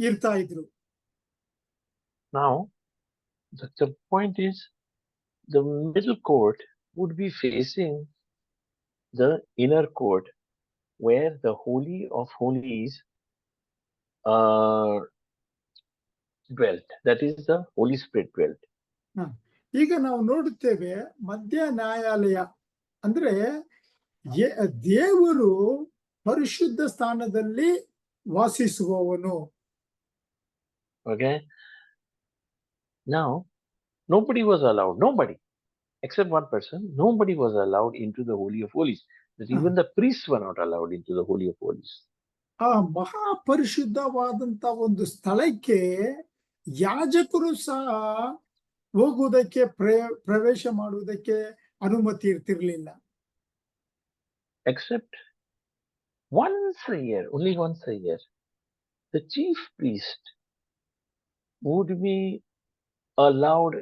ಇರ್ತಾ ಇದ್ರು. Now the point is, the middle court would be facing the inner court, where the Holy of Holies dwelt. That is, the Holy Spirit dwelt. ಈಗ ನಾವು ನೋಡುತ್ತೇವೆ ಮಧ್ಯ ನ್ಯಾಯಾಲಯ ಅಂದ್ರೆ ದೇವರು ಪರಿಶುದ್ಧ ಸ್ಥಾನದಲ್ಲಿ ವಾಸಿಸುವವನು. Okay. Now nobody was allowed. Nobody, except one person. Nobody was allowed into the Holy of Holies. That even the priests were not allowed into the Holy of Holies. ಆ ಮಹಾಪರಿಶುದ್ಧವಾದಂತ ಒಂದು ಸ್ಥಳಕ್ಕೆ ಯಾಜಕರು ಸಹ ಹೋಗುವುದಕ್ಕೆ ಪ್ರವೇಶ ಮಾಡುವುದಕ್ಕೆ ಅನುಮತಿ ಇರ್ತಿರ್ಲಿಲ್ಲ. Except once a year, only once a year, the chief priest would be allowed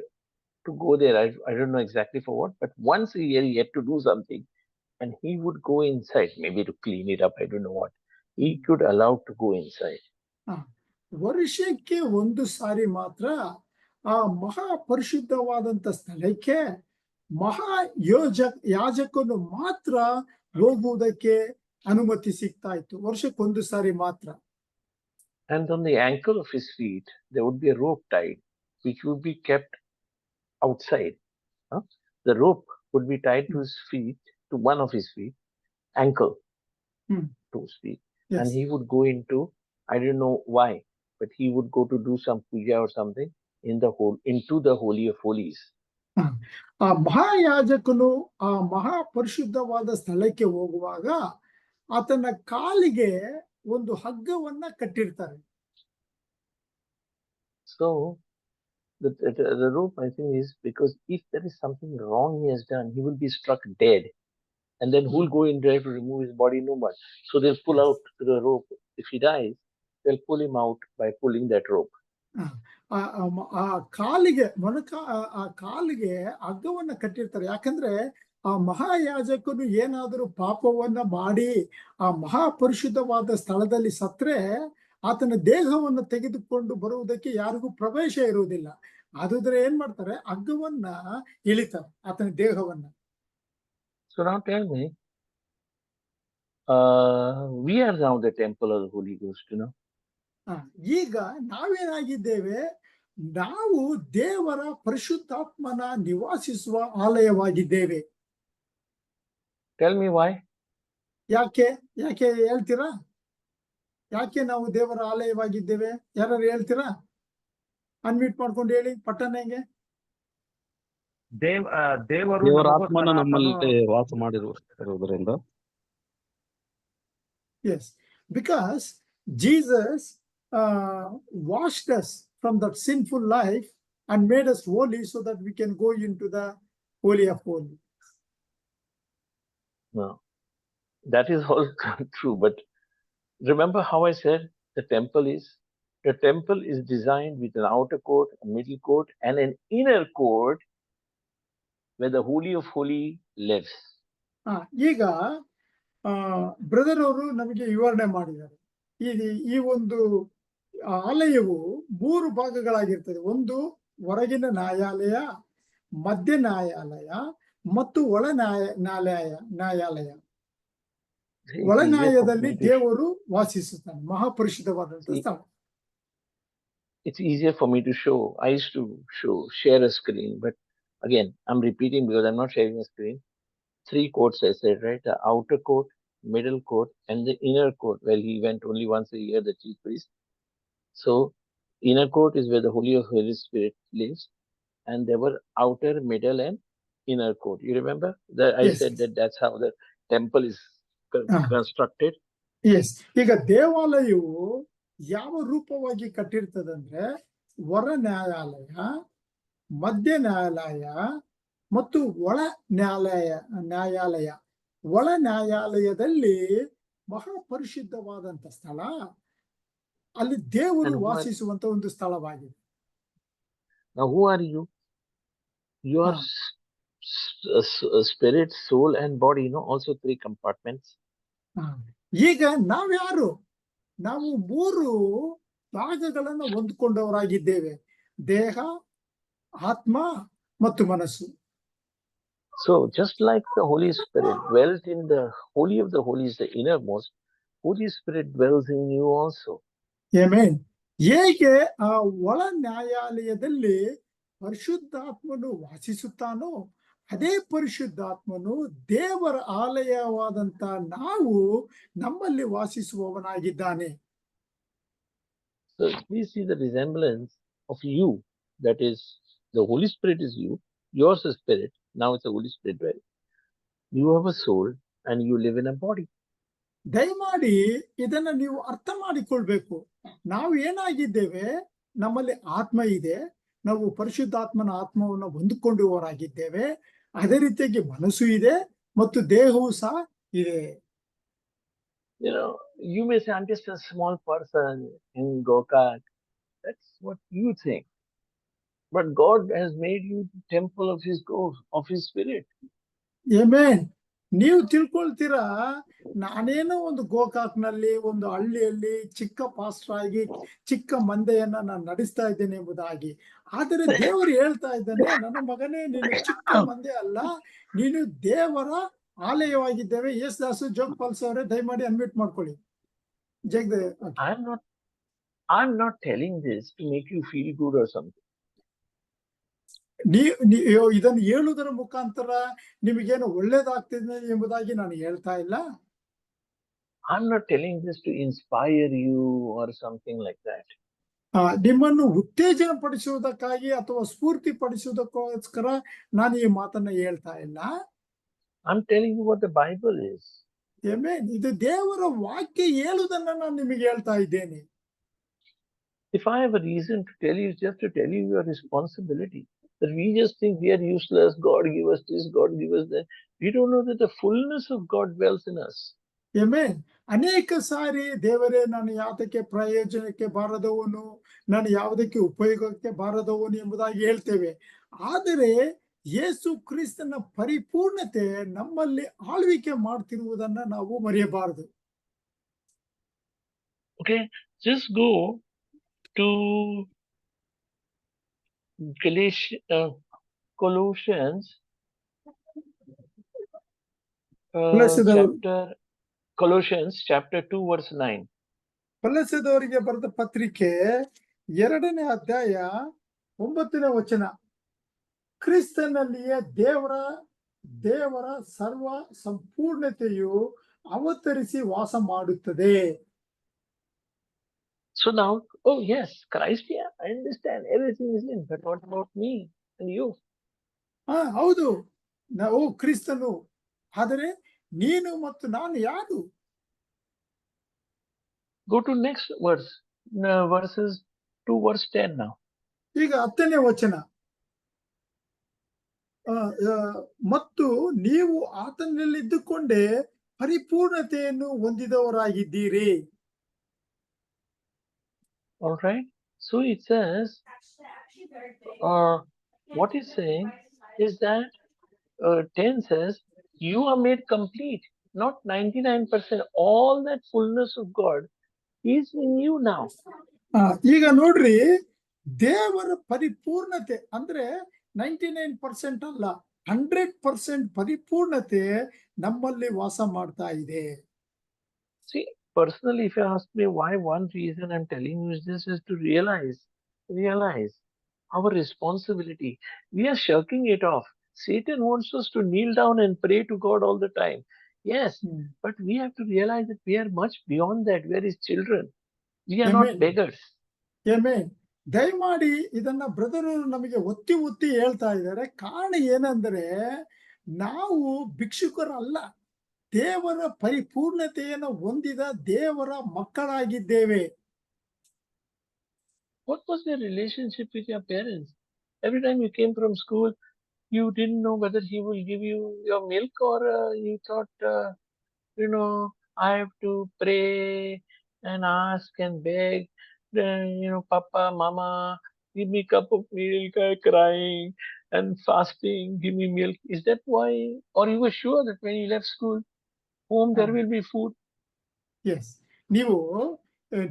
to go there. I don't know exactly for what, but once a year he had to do something, and he would go inside, maybe to clean it up. I don't know what. He could allow to go inside. ವರ್ಷಕ್ಕೆ ಒಂದು ಸಾರಿ ಮಾತ್ರ ಆ ಮಹಾಪರಿಶುದ್ಧವಾದಂತ ಸ್ಥಳಕ್ಕೆ ಯಾಜಕನು ಮಾತ್ರ ಹೋಗುವುದಕ್ಕೆ ಅನುಮತಿ ಸಿಗ್ತಾ ಇತ್ತು, ವರ್ಷಕ್ಕೊಂದು ಸಾರಿ ಮಾತ್ರ. And on the ankle of his feet there would be a rope tied, which would be kept outside. The rope would be tied to his feet, to one of his feet, ankle to his feet. Yes. And he would go into, I don't know why, but he would go to do some puja or something into the Holy of Holies. ಆ ಮಹಾಯಾಜಕನು ಆ ಮಹಾಪರಿಶುದ್ಧವಾದ ಸ್ಥಳಕ್ಕೆ ಹೋಗುವಾಗ ಆತನ ಕಾಲಿಗೆ ಒಂದು ಹಗ್ಗವನ್ನ ಕಟ್ಟಿರ್ತಾರೆ. So the rope, I think, is because if there is something wrong he has done, he will be struck dead. And then who will go in there to remove his body? No one. So they'll pull out the rope. If he dies, they'll pull him out by pulling that rope. ಆ ಕಾಲಿಗೆ ಕಾಲಿಗೆ ಹಗ್ಗವನ್ನ ಕಟ್ಟಿರ್ತಾರೆ. ಯಾಕಂದ್ರೆ ಆ ಮಹಾಯಾಜಕನು ಏನಾದರೂ ಪಾಪವನ್ನ ಮಾಡಿ ಆ ಮಹಾಪರಿಶುದ್ಧವಾದ ಸ್ಥಳದಲ್ಲಿ ಸತ್ರೆ ಆತನ ದೇಹವನ್ನು ತೆಗೆದುಕೊಂಡು ಬರುವುದಕ್ಕೆ ಯಾರಿಗೂ ಪ್ರವೇಶ ಇರುವುದಿಲ್ಲ. ಆದುದ್ರೆ ಏನ್ ಮಾಡ್ತಾರೆ, ಹಗ್ಗವನ್ನ ಇಳಿತಾರೆ ಆತನ ದೇಹವನ್ನ. So now tell me, we are now the temple of the Holy Ghost, ಈಗ ನಾವೇನಾಗಿದ್ದೇವೆ, ನಾವು ದೇವರ ಪರಿಶುದ್ಧಾತ್ಮನ ನಿವಾಸಿಸುವ ಆಲಯವಾಗಿದ್ದೇವೆ. Tell me why. ಯಾಕೆ ಹೇಳ್ತೀರಾ? ಯಾಕೆ ನಾವು ದೇವರ ಆಲಯವಾಗಿದ್ದೇವೆ? ಯಾರು ಹೇಳ್ತೀರಾ? ಅನ್ಮ್ಯೂಟ್ ಮಾಡ್ಕೊಂಡು ಹೇಳಿ ಪಟ್ಟಣಂಗೆ. ದೇವರ ಆತ್ಮನ ನಮ್ಮಲ್ಲಿ ವಾಸ ಮಾಡಿರುವುದರಿಂದ. Yes, because Jesus washed us from that sinful life and made us holy so that we can go into the Holy of Holies. No, that is all true. But remember how I said the temple is designed with an outer court, a middle court, and an inner court where the Holy of Holies lives. ಈಗ brother ಅವರು ನಮಗೆ ವಿವರಣೆ ಮಾಡಿದ್ದಾರೆ. ಈ ಒಂದು ಆಲಯವು 3 ಭಾಗಗಳಾಗಿರ್ತದೆ. ಒಂದು ಹೊರಗಿನ ನ್ಯಾಯಾಲಯ, ಮಧ್ಯ ನ್ಯಾಯಾಲಯ ಮತ್ತು ಒಳ ನ್ಯಾಯಾಲಯ. ಒಳ ನ್ಯಾಯದಲ್ಲಿ ದೇವರು ವಾಸಿಸುತ್ತಾನೆ, ಮಹಾಪರಿಶುದ್ಧವಾದಂತಹ ಸ್ಥಳ. It's easier for me to show. I used to share a screen, but again, I'm repeating because I'm not sharing a screen. 3 courts I said, right? The outer court, middle court, and the inner court, where he went only once a year, the chief priest. So inner court is where the Holy Spirit lives, and there were outer, middle, and inner court. You remember that I said that's how the temple is constructed. Yes. ಈಗ ದೇವಾಲಯವು ಯಾವ ರೂಪವಾಗಿ ಕಟ್ಟಿರ್ತದಂದ್ರೆ ಹೊರ ನ್ಯಾಯಾಲಯ, ಮಧ್ಯ ನ್ಯಾಯಾಲಯ ಮತ್ತು ಒಳ ನ್ಯಾಯಾಲಯ. ಒಳ ನ್ಯಾಯಾಲಯದಲ್ಲಿ ಮಹಾಪರಿಶುದ್ಧವಾದಂತ ಸ್ಥಳ, ಅಲ್ಲಿ ದೇವರು And who are, ವಾಸಿಸುವಂತ ಒಂದು ಸ್ಥಳವಾಗಿದೆ. now who are you? You are ಹಾ. spirit, soul, and body. Also 3 compartments. ಈಗ ನಾವ್ಯಾರು? ನಾವು 3 ಭಾಗಗಳನ್ನು ಹೊಂದ್ಕೊಂಡವರಾಗಿದ್ದೇವೆ: ದೇಹ, ಆತ್ಮ ಮತ್ತು ಮನಸ್ಸು. So just like the Holy Spirit dwelt in the Holy of the Holies, the innermost, Holy Spirit dwells in you also. Amen. ಹೇಗೆ ಆ ಒಳ ನ್ಯಾಯಾಲಯದಲ್ಲಿ ಪರಿಶುದ್ಧಾತ್ಮನು ವಾಸಿಸುತ್ತಾನೋ, ಅದೇ ಪರಿಶುದ್ಧಾತ್ಮನು ದೇವರ ಆಲಯವಾದಂತ ನಾವು ನಮ್ಮಲ್ಲಿ ವಾಸಿಸುವವನಾಗಿದ್ದಾನೆ. So we see the resemblance of you. That is, the Holy Spirit is you. Yours is spirit. Now it's the Holy Spirit dwelling. You have a soul and you live in a body. ದಯಮಾಡಿ ಇದನ್ನ ನೀವು ಅರ್ಥ ಮಾಡಿಕೊಳ್ಬೇಕು. ನಾವು ಏನಾಗಿದ್ದೇವೆ? ನಮ್ಮಲ್ಲಿ ಆತ್ಮ ಇದೆ, ನಾವು ಪರಿಶುದ್ಧಾತ್ಮನ ಆತ್ಮವನ್ನು ಹೊಂದಿಕೊಂಡವರಾಗಿದ್ದೇವೆ. ಅದೇ ರೀತಿಯಾಗಿ ಮನಸ್ಸು ಇದೆ ಮತ್ತು ದೇಹವು ಸಹ ಇದೆ. You may say, I'm just a small person in Gokak. That's what you think. But God has made you the temple of His ghost, of His Spirit. Amen. ನೀವು ತಿಳ್ಕೊಳ್ತೀರಾ, ನಾನೇನೋ ಒಂದು ಗೋಕಾಕ್ನಲ್ಲಿ, ಒಂದು ಹಳ್ಳಿಯಲ್ಲಿ ಚಿಕ್ಕ ಪಾಸ್ಟರ್ ಆಗಿ ಚಿಕ್ಕ ಮಂದೆಯನ್ನ ನಾನು ನಡೆಸ್ತಾ ಇದ್ದೇನೆ ಎಂಬುದಾಗಿ. ಆದರೆ ದೇವರು ಹೇಳ್ತಾ ಇದ್ದಾನೆ, ನನ್ನ ಮಗನೇ, ನೀನು ಚಿಕ್ಕ ಮಂದೆ ಅಲ್ಲ, ನೀನು ದೇವರ ಆಲಯವಾಗಿದ್ದೇವೆ. ಯೇಸುದಾಸು ಜೋಗಪಾಲ್ಸ್ ಅವರೇ, ದಯಮಾಡಿ ಅನ್ಮ್ಯೂಟ್ ಮಾಡ್ಕೊಳ್ಳಿ. I'm not telling this to make you feel good or something. ಇದನ್ನು ಹೇಳುವುದರ ಮುಖಾಂತರ ನಿಮಗೇನು ಒಳ್ಳೇದಾಗ್ತಿದೆ ಎಂಬುದಾಗಿ ನಾನು ಹೇಳ್ತಾ ಇಲ್ಲ. I'm not telling this to inspire you or something like that. ನಿಮ್ಮನ್ನು ಉತ್ತೇಜನ ಪಡಿಸುವುದಕ್ಕಾಗಿ ಅಥವಾ ಸ್ಫೂರ್ತಿ ಪಡಿಸುವುದಕ್ಕೋಸ್ಕರ ನಾನು ಈ ಮಾತನ್ನ ಹೇಳ್ತಾ ಇಲ್ಲ. I'm telling you what the Bible is. Amen. ಇದು ದೇವರ ವಾಕ್ಯ ಹೇಳುವುದನ್ನ ನಾನು ನಿಮಗೆ ಹೇಳ್ತಾ ಇದ್ದೇನೆ. If I have a reason to tell you, just to tell you your responsibility. That we just think we are useless, God give us this, God give us that. We don't know that the fullness of God dwells in us. Amen. ಅನೇಕ ಸಾರಿ ದೇವರೇ, ನಾನು ಯಾವುದಕ್ಕೆ ಪ್ರಯೋಜನಕ್ಕೆ ಬಾರದವನು, ನಾನು ಯಾವುದಕ್ಕೆ ಉಪಯೋಗಕ್ಕೆ ಬಾರದವನು ಎಂಬುದಾಗಿ ಹೇಳ್ತೇವೆ. ಆದರೆ ಯೇಸು ಕ್ರಿಸ್ತನ ಪರಿಪೂರ್ಣತೆ ನಮ್ಮಲ್ಲಿ ಆಳ್ವಿಕೆ ಮಾಡ್ತಿರುವುದನ್ನ ನಾವು ಮರೆಯಬಾರದು. Okay, just go to Colossians chapter 2 verse 9. ಕೊಲೊಸ್ಸೆದವರಿಗೆ ಬರೆದ ಪತ್ರಿಕೆ 2ನೇ ಅಧ್ಯಾಯ 9ನೇ ವಚನ. ಕ್ರಿಸ್ತನಲ್ಲಿಯೇ ದೇವರ ಸರ್ವ ಸಂಪೂರ್ಣತೆಯು ಅವತರಿಸಿ ವಾಸ ಮಾಡುತ್ತದೆ. So now, oh yes, Christ, yeah, I understand everything is in, but what about me and you? ಹೌದು, ನಾವು ಕ್ರಿಸ್ತನು, ಆದರೆ ನೀನು ಮತ್ತು ನಾನು ಯಾರು? Go to next verse, verses 2 verse 10 now. ಈಗ 10ನೇ ವಚನ. ಮತ್ತು ನೀವು ಆತನಲ್ಲಿದ್ದುಕೊಂಡೇ ಪರಿಪೂರ್ಣತೆಯನ್ನು ಹೊಂದಿದವರಾಗಿದ್ದೀರಿ. All right. So it says, what he's saying is that 10 says, you are made complete, not 99%. All that fullness of God is in you now. ಈಗ ನೋಡ್ರಿ, ದೇವರ ಪರಿಪೂರ್ಣತೆ ಅಂದ್ರೆ 99% ಅಲ್ಲ, 100% ಪರಿಪೂರ್ಣತೆ ನಮ್ಮಲ್ಲಿ ವಾಸ ಮಾಡ್ತಾ ಇದೆ. See, personally, if you ask me why, one reason I'm telling you is this, is to realize our responsibility. We are shirking it off. Satan wants us to kneel down and pray to God all the time. Yes, but we have to realize that we are much beyond that. We are His children. We are not beggars. Amen. ದಯಮಾಡಿ ಇದನ್ನ brother ನಮಗೆ ಒತ್ತಿ ಹೇಳ್ತಾ ಇದ್ದಾರೆ. ಕಾರಣ ಏನಂದ್ರೆ, ನಾವು ಭಿಕ್ಷುಕರಲ್ಲ, ದೇವರ ಪರಿಪೂರ್ಣತೆಯನ್ನು ಹೊಂದಿದ ದೇವರ ಮಕ್ಕಳಾಗಿದ್ದೇವೆ. What was your relationship with your parents? Every time you came from school, You didn't know whether he will give you your milk, or you thought, I have to pray and ask and beg, Papa, Mama, give me cup of milk, I crying and fasting, give me milk. Is that why? Or you were sure that when you left school, home there will be food? Yes ನೀವು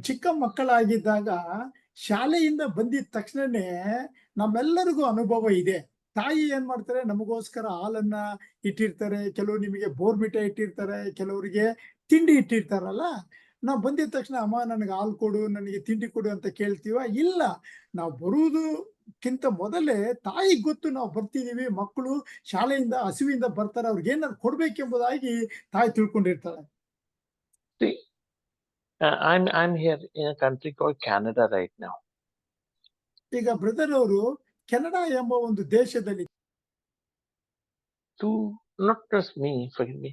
ಚಿಕ್ಕ ಮಕ್ಕಳಾಗಿದ್ದಾಗ ಶಾಲೆಯಿಂದ ಬಂದಿದ ತಕ್ಷಣನೇ ನಮ್ಮೆಲ್ಲರಿಗೂ ಅನುಭವ ಇದೆ. ತಾಯಿ ಏನ್ ಮಾಡ್ತಾರೆ, ನಮಗೋಸ್ಕರ ಹಾಲನ್ನ ಇಟ್ಟಿರ್ತಾರೆ, ಕೆಲವು ನಿಮಗೆ ಬೋರ್ಮಿಟ ಇಟ್ಟಿರ್ತಾರೆ, ಕೆಲವರಿಗೆ ತಿಂಡಿ ಇಟ್ಟಿರ್ತಾರಲ್ಲ. ನಾವು ಬಂದಿದ ತಕ್ಷಣ ಅಮ್ಮ ನನಗೆ ಹಾಲು ಕೊಡು, ನನಗೆ ತಿಂಡಿ ಕೊಡು ಅಂತ ಕೇಳ್ತೀವ? ಇಲ್ಲ, ನಾವು ಬರುವುದಕ್ಕಿಂತ ಮೊದಲೇ ತಾಯಿಗೆ ಗೊತ್ತು ನಾವು ಬರ್ತಿದೀವಿ, ಮಕ್ಕಳು ಶಾಲೆಯಿಂದ ಹಸಿವಿಂದ ಬರ್ತಾರೆ, ಅವ್ರಿಗೆ ಏನಾದ್ರು ಕೊಡ್ಬೇಕೆಂಬುದಾಗಿ ತಾಯಿ ತಿಳ್ಕೊಂಡಿರ್ತಾಳೆ. See, I'm here in a country called Canada right now. ಈಗ ಬ್ರದರ್ ಅವರು ಕೆನಡಾ ಎಂಬ ಒಂದು ದೇಶದಲ್ಲಿ To not just me, forgive me,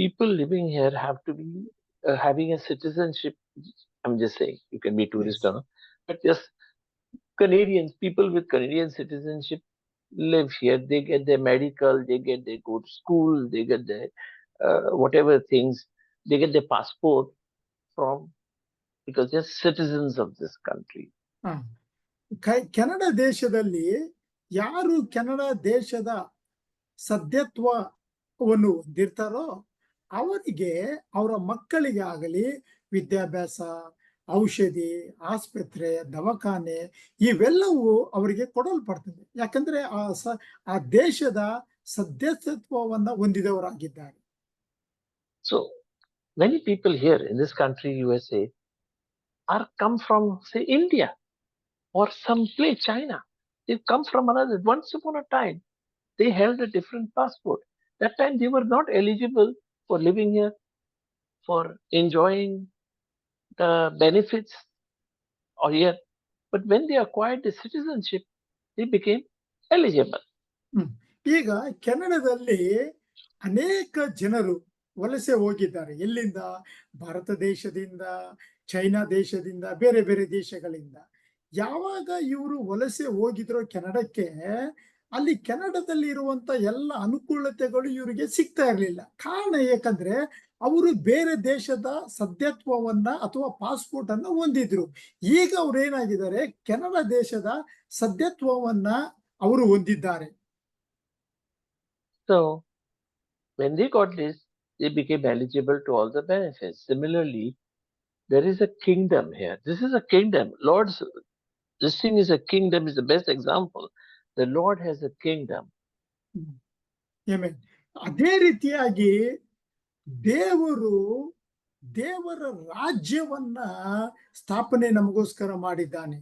people living here have to be having a citizenship. I'm just saying, you can be tourist Yes. or not, but just Canadians, people with Canadian citizenship live here. They get their medical, they go to school, they get their whatever things, they get their passport from, because they're citizens of this country. Canada ದೇಶದಲ್ಲಿ ಯಾರು Canada ದೇಶದ ಸದ್ಯತ್ವವನ್ನು ಹೊಂದಿರ್ತಾರೋ ಅವರಿಗೆ, ಅವರ ಮಕ್ಕಳಿಗೆ ಆಗಲಿ ವಿದ್ಯಾಭ್ಯಾಸ, ಔಷಧಿ, ಆಸ್ಪತ್ರೆ, ದವಾಖಾನೆ ಇವೆಲ್ಲವೂ ಅವರಿಗೆ ಕೊಡಲ್ಪಡ್ತದೆ. ಯಾಕಂದ್ರೆ ಆ ದೇಶದ ಸದಸ್ಯತ್ವವನ್ನ ಹೊಂದಿದವರಾಗಿದ್ದಾರೆ. So many people here in this country, USA, are come from, say, India or some place, China. They've come from another. Once upon a time, they held a different passport. That time they were not eligible for living here, for enjoying the benefits or here. But when they acquired the citizenship, they became eligible. ಈಗ ಕೆನಡಾದಲ್ಲಿ ಅನೇಕ ಜನರು ವಲಸೆ ಹೋಗಿದ್ದಾರೆ. ಎಲ್ಲಿಂದ? ಭಾರತ ದೇಶದಿಂದ, China ದೇಶದಿಂದ, ಬೇರೆ ಬೇರೆ ದೇಶಗಳಿಂದ. ಯಾವಾಗ ಇವರು ವಲಸೆ ಹೋಗಿದ್ರು ಕೆನಡಕ್ಕೆ, ಅಲ್ಲಿ ಕೆನಡಾದಲ್ಲಿ ಇರುವಂತ ಎಲ್ಲ ಅನುಕೂಲತೆಗಳು ಇವರಿಗೆ ಸಿಗ್ತಾ ಇರಲಿಲ್ಲ. ಕಾರಣ ಏಕಂದ್ರೆ ಅವರು ಬೇರೆ ದೇಶದ ಸದ್ಯತ್ವವನ್ನ ಅಥವಾ ಪಾಸ್ಪೋರ್ಟ್ ಅನ್ನ ಹೊಂದಿದ್ರು. ಈಗ ಅವ್ರು ಏನಾಗಿದ್ದಾರೆ, ಕೆನಡಾ ದೇಶದ ಸದ್ಯತ್ವವನ್ನ ಅವರು ಹೊಂದಿದ್ದಾರೆ. So when they got this, they became eligible to all the benefits. Similarly, there is a kingdom here. This is a kingdom. This thing is a kingdom, is the best example. The Lord has a kingdom. Amen. ಅದೇ ರೀತಿಯಾಗಿ ದೇವರ ರಾಜ್ಯವನ್ನ ಸ್ಥಾಪನೆ ನಮಗೋಸ್ಕರ ಮಾಡಿದ್ದಾನೆ.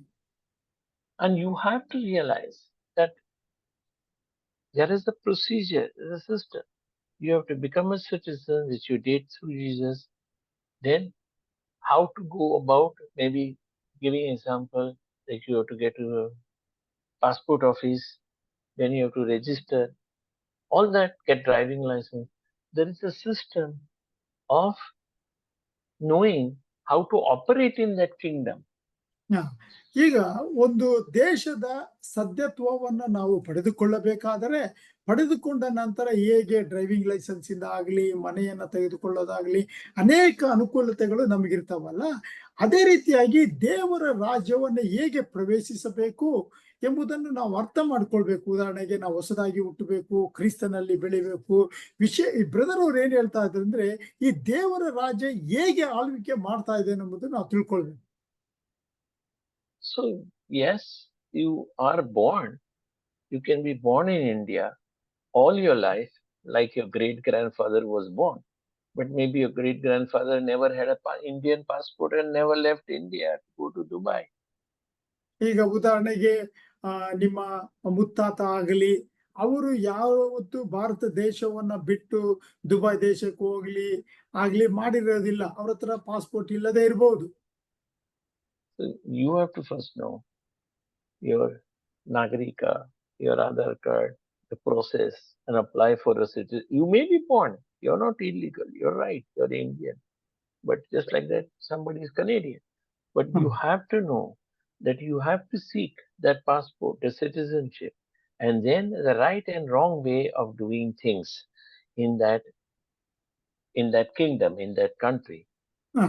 And you have to realize that there is a procedure, there is a system. You have to become a citizen, which you did through Jesus. Then how to go about, maybe giving example, like you have to get to a passport office, then you have to register, all that, get driving license. There is a system of knowing how to operate in that kingdom. ಈಗ ಒಂದು ದೇಶದ ಸದ್ಯತ್ವವನ್ನ ನಾವು ಪಡೆದುಕೊಳ್ಳಬೇಕಾದರೆ, ಪಡೆದುಕೊಂಡ ನಂತರ ಹೇಗೆ driving licence ಇಂದ ಆಗಲಿ, ಮನೆಯನ್ನ ತೆಗೆದುಕೊಳ್ಳೋದಾಗ್ಲಿ, ಅನೇಕ ಅನುಕೂಲತೆಗಳು ನಮಗಿರ್ತಾವಲ್ಲ. ಅದೇ ರೀತಿಯಾಗಿ ದೇವರ ರಾಜ್ಯವನ್ನ ಹೇಗೆ ಪ್ರವೇಶಿಸಬೇಕು ಎಂಬುದನ್ನು ನಾವು ಅರ್ಥ ಮಾಡ್ಕೊಳ್ಬೇಕು. ಉದಾಹರಣೆಗೆ, ನಾವು ಹೊಸದಾಗಿ ಹುಟ್ಟಬೇಕು, ಕ್ರಿಸ್ತನಲ್ಲಿ ಬೆಳಿಬೇಕು. ಬ್ರದರ್ ಅವ್ರು ಏನ್ ಹೇಳ್ತಾ ಇದ್ರು ಅಂದ್ರೆ, ಈ ದೇವರ ರಾಜ್ಯ ಹೇಗೆ ಆಳ್ವಿಕೆ ಮಾಡ್ತಾ ಇದೆ ಅನ್ನೋದನ್ನು ನಾವು ತಿಳ್ಕೊಳ್ಬೇಕು. So yes, you are born. You can be born in India all your life, like your great grandfather was born. But maybe your great grandfather never had a Indian passport and never left India to go to Dubai. ಈಗ ಉದಾಹರಣೆಗೆ ನಿಮ್ಮ ಮುತ್ತಾತ ಆಗಲಿ, ಅವರು ಯಾವತ್ತು ಭಾರತ ದೇಶವನ್ನ ಬಿಟ್ಟು Dubai ದೇಶಕ್ಕೆ ಆಗ್ಲಿ ಮಾಡಿರೋದಿಲ್ಲ. ಅವ್ರ ಹತ್ರ ಪಾಸ್ಪೋರ್ಟ್ ಇಲ್ಲದೆ ಇರಬಹುದು. So you have to first know your Nagarika, your Aadhaar card, the process, and apply for a citizen. You may be born, you're not illegal, you're right, you're Indian. But just like that, somebody is Canadian. But you have to know that you have to seek that passport, the citizenship, and then the right and wrong way of doing things in that kingdom, in that country. ಹ.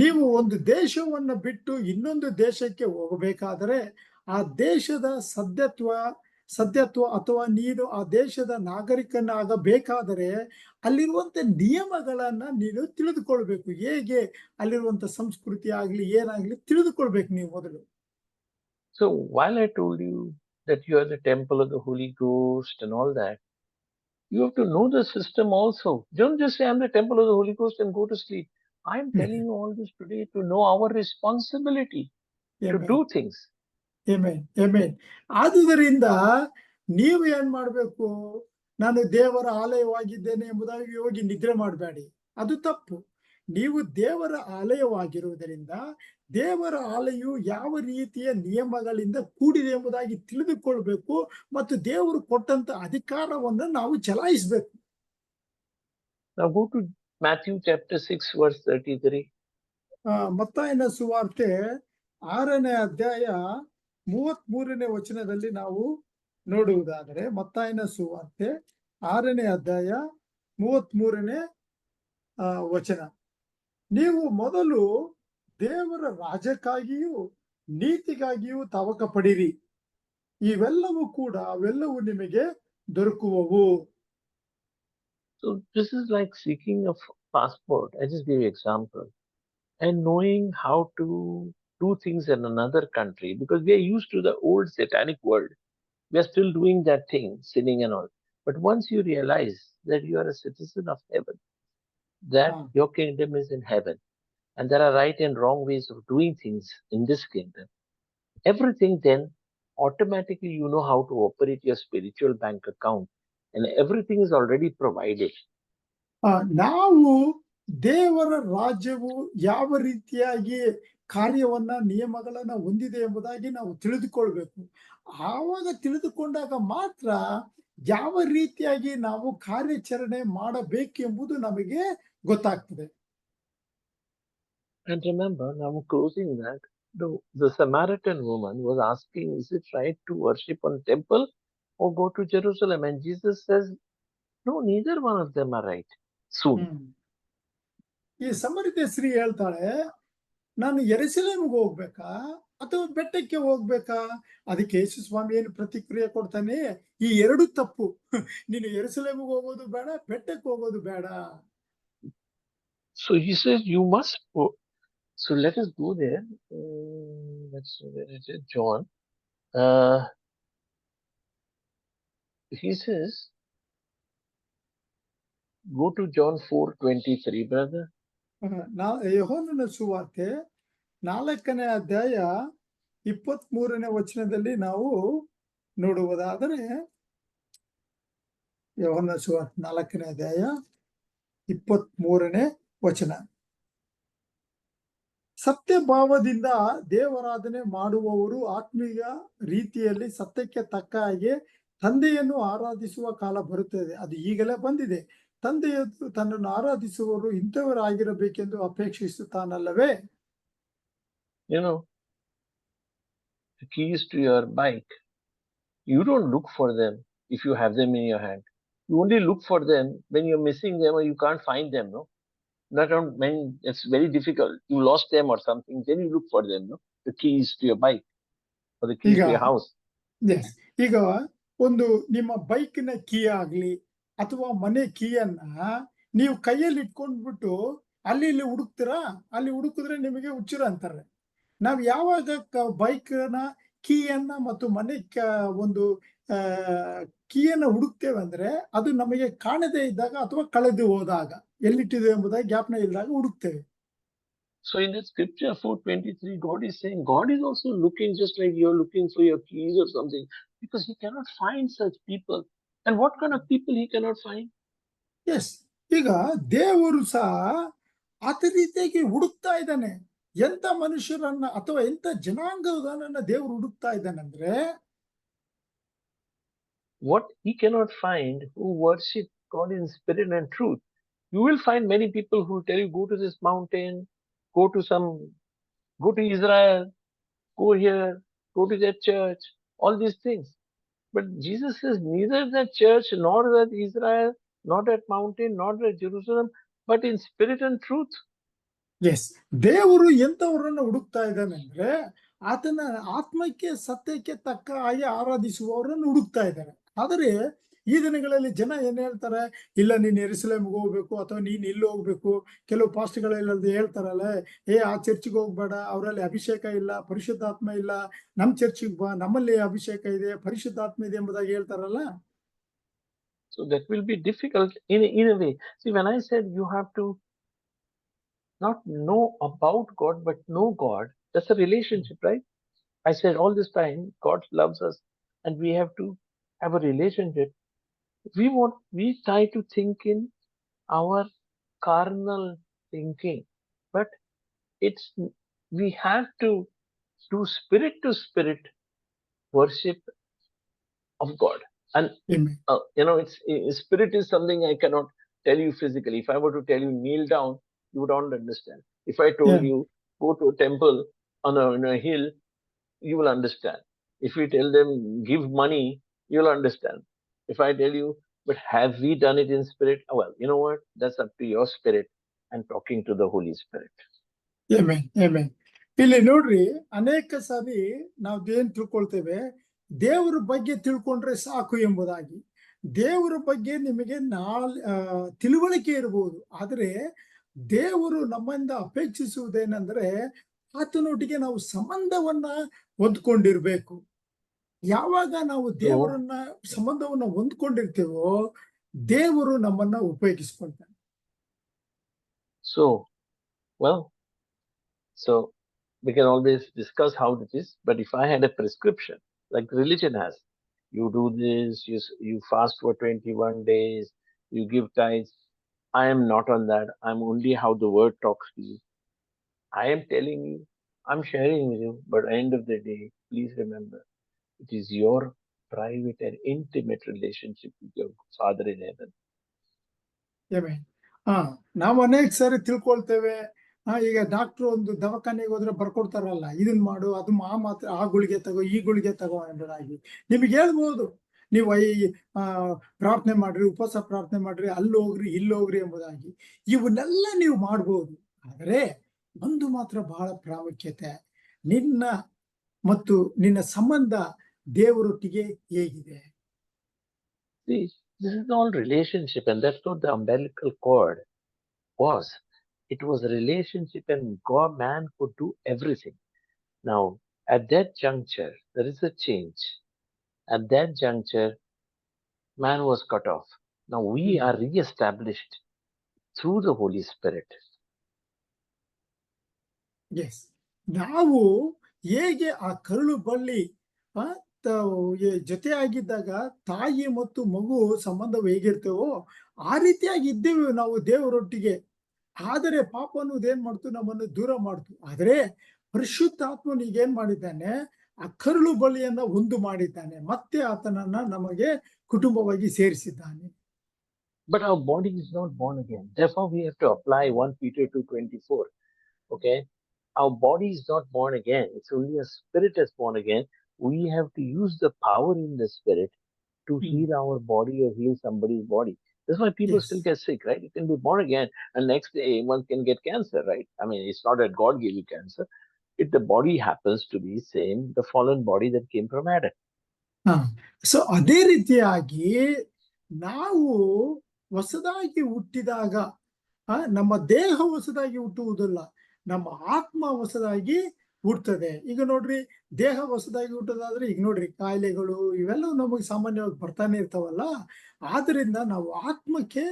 ನೀವು ಒಂದು ದೇಶವನ್ನ ಬಿಟ್ಟು ಇನ್ನೊಂದು ದೇಶಕ್ಕೆ ಹೋಗಬೇಕಾದರೆ ಆ ದೇಶದ ಸದ್ಯತ್ವ ಅಥವಾ ನೀನು ಆ ದೇಶದ ನಾಗರಿಕನಾಗಬೇಕಾದರೆ ಅಲ್ಲಿರುವಂತ ನಿಯಮಗಳನ್ನ ನೀನು ತಿಳಿದುಕೊಳ್ಬೇಕು. ಹೇಗೆ ಅಲ್ಲಿರುವಂತ ಸಂಸ್ಕೃತಿ ಆಗ್ಲಿ ಏನಾಗ್ಲಿ ತಿಳಿದುಕೊಳ್ಬೇಕು ನೀವು ಮೊದಲು. So while I told you that you are the temple of the Holy Ghost and all that, you have to know the system also. Don't just say I'm the temple of the Holy Ghost and go to sleep. I'm telling you all this today to know our responsibility to Amen. do things. Amen. Amen. ಆದುದರಿಂದ ನೀವು ಏನ್ ಮಾಡ್ಬೇಕು, ನಾನು ದೇವರ ಆಲಯವಾಗಿದ್ದೇನೆ ಎಂಬುದಾಗಿ ಹೋಗಿ ನಿದ್ರೆ ಮಾಡಬೇಡಿ. ಅದು ತಪ್ಪು. ನೀವು ದೇವರ ಆಲಯವಾಗಿರುವುದರಿಂದ ದೇವರ ಆಲಯವು ಯಾವ ರೀತಿಯ ನಿಯಮಗಳಿಂದ ಕೂಡಿದೆ ಎಂಬುದಾಗಿ ತಿಳಿದುಕೊಳ್ಬೇಕು ಮತ್ತು ದೇವರು ಕೊಟ್ಟಂತ ಅಧಿಕಾರವನ್ನು ನಾವು ಚಲಾಯಿಸಬೇಕು. Now go to Matthew chapter 6 verse 33. ಮತ್ತಾಯನ ಸುವಾರ್ತೆ 6ನೇ ಅಧ್ಯಾಯ 33ನೇ ವಚನದಲ್ಲಿ ನಾವು ನೋಡುವುದಾದರೆ, ಮತ್ತಾಯನ ಸುವಾರ್ತೆ 6ನೇ ಅಧ್ಯಾಯ 33ನೇ ವಚನ, ನೀವು ಮೊದಲು ದೇವರ ರಾಜ್ಯಕ್ಕಾಗಿಯೂ ನೀತಿಗಾಗಿಯೂ ತವಕ ಪಡಿರಿ, ಅವೆಲ್ಲವೂ ನಿಮಗೆ ದೊರಕುವವು. So this is like seeking a passport. I just give you example. And knowing how to do things in another country, because we are used to the old satanic world. We are still doing that thing, sinning and all. But once you realize that you are a citizen of heaven, that your kingdom is in heaven, and there are right and wrong ways of doing things in this kingdom, everything then automatically you know how to operate your spiritual bank account, and everything is already provided. ನಾವು ದೇವರ ರಾಜ್ಯವು ಯಾವ ರೀತಿಯಾಗಿ ಕಾರ್ಯವನ್ನ ನಿಯಮಗಳನ್ನ ಹೊಂದಿದೆ ಎಂಬುದಾಗಿ ನಾವು ತಿಳಿದುಕೊಳ್ಬೇಕು. ಆವಾಗ ತಿಳಿದುಕೊಂಡಾಗ ಮಾತ್ರ ಯಾವ ರೀತಿಯಾಗಿ ನಾವು ಕಾರ್ಯಾಚರಣೆ ಮಾಡಬೇಕೆಂಬುದು ನಮಗೆ ಗೊತ್ತಾಗ್ತದೆ. And remember, now closing that, the Samaritan woman was asking, is it right to worship on temple or go to Jerusalem? And Jesus says, no, neither one of them are right. Soon. ಈ ಸಮರಿತ ಸ್ತ್ರೀ ಹೇಳ್ತಾಳೆ, ನಾನು ಯೆರೂಸಲೇಮಿಗೆ ಹೋಗ್ಬೇಕಾ ಅಥವಾ ಬೆಟ್ಟಕ್ಕೆ ಹೋಗ್ಬೇಕಾ? ಅದಕ್ಕೆ ಯೇಸು ಸ್ವಾಮಿ ಏನು ಪ್ರತಿಕ್ರಿಯೆ ಕೊಡ್ತಾನೆ, ಈ ಎರಡು ತಪ್ಪು. ನೀನು ಯೆರೂಸಲೇಮಿಗೆ ಹೋಗೋದು ಬೇಡ, ಬೆಟ್ಟಕ್ಕೆ ಹೋಗೋದು ಬೇಡ. So he says, you must go. So let us go there. Let's John. He says, go to John 4:23, brother. ಯೋಹಾನನ ಸುವಾರ್ತೆ 4ನೇ ಅಧ್ಯಾಯ 23ನೇ ವಚನದಲ್ಲಿ ನಾವು ನೋಡುವುದಾದರೆ, ಯೋಹಾನನ ಸುವಾರ್ತೆ 4ನೇ ಅಧ್ಯಾಯ 23ನೇ ವಚನ, ಸತ್ಯಭಾವದಿಂದ ದೇವರಾಧನೆ ಮಾಡುವವರು ಆತ್ಮೀಯ ರೀತಿಯಲ್ಲಿ ಸತ್ಯಕ್ಕೆ ತಕ್ಕ ಹಾಗೆ ತಂದೆಯನ್ನು ಆರಾಧಿಸುವ ಕಾಲ ಬರುತ್ತದೆ, ಅದು ಈಗಲೇ ಬಂದಿದೆ. ತಂದೆಯು ತನ್ನನ್ನು ಆರಾಧಿಸುವವರು ಇಂಥವರಾಗಿರಬೇಕೆಂದು ಅಪೇಕ್ಷಿಸುತ್ತಾನಲ್ಲವೇ? You know, the keys to your bike, you don't look for them if you have them in your hand. You only look for them when you're missing them or you can't find them, no? Not on when it's very difficult. You lost them or something, then you look for them, no? The keys to your bike or the keys to your house. ಈಗ ಒಂದು ನಿಮ್ಮ ಬೈಕ್ನ key ಆಗ್ಲಿ ಅಥವಾ ಮನೆ ಕೀಯನ್ನ ನೀವು ಕೈಯಲ್ಲಿ ಇಟ್ಕೊಂಡ್ಬಿಟ್ಟು ಅಲ್ಲಿ ಇಲ್ಲಿ ಹುಡುಕ್ತೀರಾ, ಅಲ್ಲಿ ಹುಡುಕಿದ್ರೆ ನಿಮಗೆ ಹುಚ್ಚರ ಅಂತಾರೆ. ನಾವು ಯಾವಾಗ ಬೈಕ್ನ ಕೀಯನ್ನ ಮತ್ತು ಮನೆ ಒಂದು ಕೀಯನ್ನ ಹುಡುಕ್ತೇವೆ ಅಂದ್ರೆ ಅದು ನಮಗೆ ಕಾಣದೇ ಇದ್ದಾಗ ಅಥವಾ ಕಳೆದು ಹೋದಾಗ, ಎಲ್ಲಿಟ್ಟಿದೆ ಎಂಬುದಾಗಿ ಜ್ಞಾಪನ ಇದ್ದಾಗ ಹುಡುಕ್ತೇವೆ. So in the scripture 4:23, God is saying, God is also looking just like you're looking for your keys or something, because he cannot find such people. And what kind of people he cannot find? Yes. ಈಗ ದೇವರು ಸಹ ಆತ ರೀತಿಯಾಗಿ ಹುಡುಕ್ತಾ ಇದ್ದಾನೆ. ಎಂತ ಮನುಷ್ಯರನ್ನ ಅಥವಾ ಎಂತ ಜನಾಂಗವನ್ನ ದೇವರು ಹುಡುಕ್ತಾ ಇದ್ದಾನಂದ್ರೆ, what he cannot find who worship God in spirit and truth. You will find many people who tell you, go to this mountain, go to Israel, go here, go to that church, all these things. But Jesus says neither the church nor that Israel, not at mountain, not at Jerusalem, but in spirit and truth. Yes, ದೇವರು ಎಂತವರನ್ನ ಹುಡುಕ್ತಾ ಇದ್ದಾನೆ ಅಂದ್ರೆ ಆತನ ಆತ್ಮಕ್ಕೆ ಸತ್ಯಕ್ಕೆ ತಕ್ಕ ಹಾಗೆ ಆರಾಧಿಸುವವರನ್ನು ಹುಡುಕ್ತಾ ಇದ್ದಾರೆ. ಆದರೆ ಈ ದಿನಗಳಲ್ಲಿ ಜನ ಏನ್ ಹೇಳ್ತಾರೆ, ಇಲ್ಲ ನೀನ್ ಯೆರೂಸಲೇಮ್ಗೆ ಹೋಗ್ಬೇಕು ಅಥವಾ ನೀನ್ ಇಲ್ಲಿ ಹೋಗ್ಬೇಕು. ಕೆಲವು ಪಾಸ್ಟ್ಗಳೆಲ್ಲ ಹೇಳ್ತಾರಲ್ಲ, ಆ ಚರ್ಚ್ಗೆ ಹೋಗ್ಬೇಡ, ಅವರಲ್ಲಿ ಅಭಿಷೇಕ ಇಲ್ಲ, ಪರಿಶುದ್ಧಾತ್ಮ ಇಲ್ಲ, ನಮ್ ಚರ್ಚಿಗೆ ಬಾ, ನಮ್ಮಲ್ಲಿ ಅಭಿಷೇಕ ಇದೆ, ಪರಿಶುದ್ಧಾತ್ಮ ಇದೆ ಎಂಬುದಾಗಿ ಹೇಳ್ತಾರಲ್ಲ. So that will be difficult in a way. See, when I said you have to not know about God, but know God, that's a relationship, right? I said all this time, God loves us and we have to have a relationship. We try to think in our carnal thinking, but we have to do spirit to spirit worship of God. And Amen. spirit is something I cannot tell you physically. If I were to tell you kneel down, you would not understand. If I told Yeah. you go to a temple on a hill, you will understand. If you tell them give money, you'll understand. If I tell you, but have we done it in spirit? Oh, well, you know what? That's up to your spirit and talking to the Holy Spirit. Amen. Amen. ಇಲ್ಲಿ ನೋಡ್ರಿ, ಅನೇಕ ಸಾರಿ ನಾವು ಏನ್ ತಿಳ್ಕೊಳ್ತೇವೆ, ದೇವರ ಬಗ್ಗೆ ತಿಳ್ಕೊಂಡ್ರೆ ಸಾಕು ಎಂಬುದಾಗಿ. ದೇವರ ಬಗ್ಗೆ ನಿಮಗೆ ತಿಳುವಳಿಕೆ ಇರಬಹುದು, ಆದರೆ ದೇವರು ನಮ್ಮಿಂದ ಅಪೇಕ್ಷಿಸುವುದೇನೆಂದ್ರೆ ಆತನೊಟ್ಟಿಗೆ ನಾವು ಸಂಬಂಧವನ್ನ ಹೊಂದ್ಕೊಂಡಿರ್ಬೇಕು. ಯಾವಾಗ ನಾವು ದೇವರನ್ನ ಸಂಬಂಧವನ್ನ ಹೊಂದ್ಕೊಂಡಿರ್ತೀವೋ ದೇವರು ನಮ್ಮನ್ನ ಉಪಯೋಗಿಸ್ಕೊಳ್ತಾನೆ. So we can always discuss how it is, but if I had a prescription like religion has, you do this, you fast for 21 days, you give tithes, I am not on that. I'm only how the word talks to you. I am telling you, I'm sharing with you, but at the end of the day, please remember, it is your private and intimate relationship with your Father in heaven. ನಾವು ಅನೇಕ ಸಾರಿ ತಿಳ್ಕೊಳ್ತೇವೆ, ಈಗ doctor ಒಂದು ದವಾಖಾನೆಗೆ ಹೋದ್ರೆ ಬರ್ಕೊಡ್ತಾರಲ್ಲ, ಇದನ್ ಮಾಡು, ಅದು ಮಾತ್ರ ಆ ಗುಳಿಗೆ ತಗೋ, ಈ ಗುಳಿಗೆ ತಗೋ ಎಂಬುದಾಗಿ ನಿಮಗೆ ಹೇಳ್ಬೋದು. ನೀವು ಪ್ರಾರ್ಥನೆ ಮಾಡ್ರಿ, ಉಪವಾಸ ಪ್ರಾರ್ಥನೆ ಮಾಡ್ರಿ, ಅಲ್ಲಿ ಹೋಗ್ರಿ, ಇಲ್ಲಿ ಹೋಗ್ರಿ ಎಂಬುದಾಗಿ ಇವನ್ನೆಲ್ಲ ನೀವು ಮಾಡ್ಬೋದು. ಆದರೆ ಒಂದು ಮಾತ್ರ ಬಹಳ ಪ್ರಾಮುಖ್ಯತೆ, ನಿನ್ನ ಮತ್ತು ನಿನ್ನ ಸಂಬಂಧ ದೇವರೊಟ್ಟಿಗೆ ಹೇಗಿದೆ. This is all relationship, and that's what the umbilical cord was. It was a relationship, and God, man could do everything. Now, at that juncture, there is a change. At that juncture, man was cut off. Now we are re-established through the Holy Spirit. Yes. ನಾವು ಹೇಗೆ ಆ ಕರುಳು ಬಳ್ಳಿ ಜೊತೆ ಆಗಿದ್ದಾಗ ತಾಯಿ ಮತ್ತು ಮಗು ಸಂಬಂಧ ಹೇಗಿರ್ತೇವೋ ಆ ರೀತಿಯಾಗಿ ಇದ್ದೇವೆ ನಾವು ದೇವರೊಟ್ಟಿಗೆ. ಆದರೆ ಪಾಪ ಅನ್ನೋದು ಏನ್ ಮಾಡ್ತು, ನಮ್ಮನ್ನು ದೂರ ಮಾಡ್ತು. ಆದರೆ ಪರಿಶುದ್ಧಾತ್ಮನು ಈಗೇನ್ ಮಾಡಿದ್ದಾನೆ, ಆ ಕರುಳು ಬಳ್ಳಿಯನ್ನ ಒಂದು ಮಾಡಿದ್ದಾನೆ, ಮತ್ತೆ ಆತನನ್ನ ನಮಗೆ ಕುಟುಂಬವಾಗಿ ಸೇರಿಸಿದ್ದಾನೆ. But our body is not born again. Therefore, we have to apply 1 Peter 2:24. Okay, our body is not born again. It's only a spirit is born again. We have to use the power in the spirit to heal our body or heal somebody's body. That's why people still get sick, right? You can be born again, and next day one can get cancer, right? I mean, it's not that God gave you cancer. If the body happens to be same, the fallen body that came from Adam. So ಅದೇ ರೀತಿಯಾಗಿ ನಾವು ಹೊಸದಾಗಿ ಹುಟ್ಟಿದಾಗ ನಮ್ಮ ದೇಹ ಹೊಸದಾಗಿ ಹುಟ್ಟುವುದಿಲ್ಲ, ನಮ್ಮ ಆತ್ಮ ಹೊಸದಾಗಿ ಹುಟ್ಟುತ್ತದೆ. ಈಗ ನೋಡ್ರಿ, ದೇಹ ಹೊಸದಾಗಿ ಹುಟ್ಟೋದಾದ್ರೆ ಈಗ ನೋಡ್ರಿ ಕಾಯಿಲೆಗಳು ಇವೆಲ್ಲವೂ ನಮಗೆ ಸಾಮಾನ್ಯವಾಗಿ ಬರ್ತಾನೆ ಇರ್ತಾವಲ್ಲ. ಆದ್ರಿಂದ ನಾವು ಆತ್ಮಕ್ಕೆ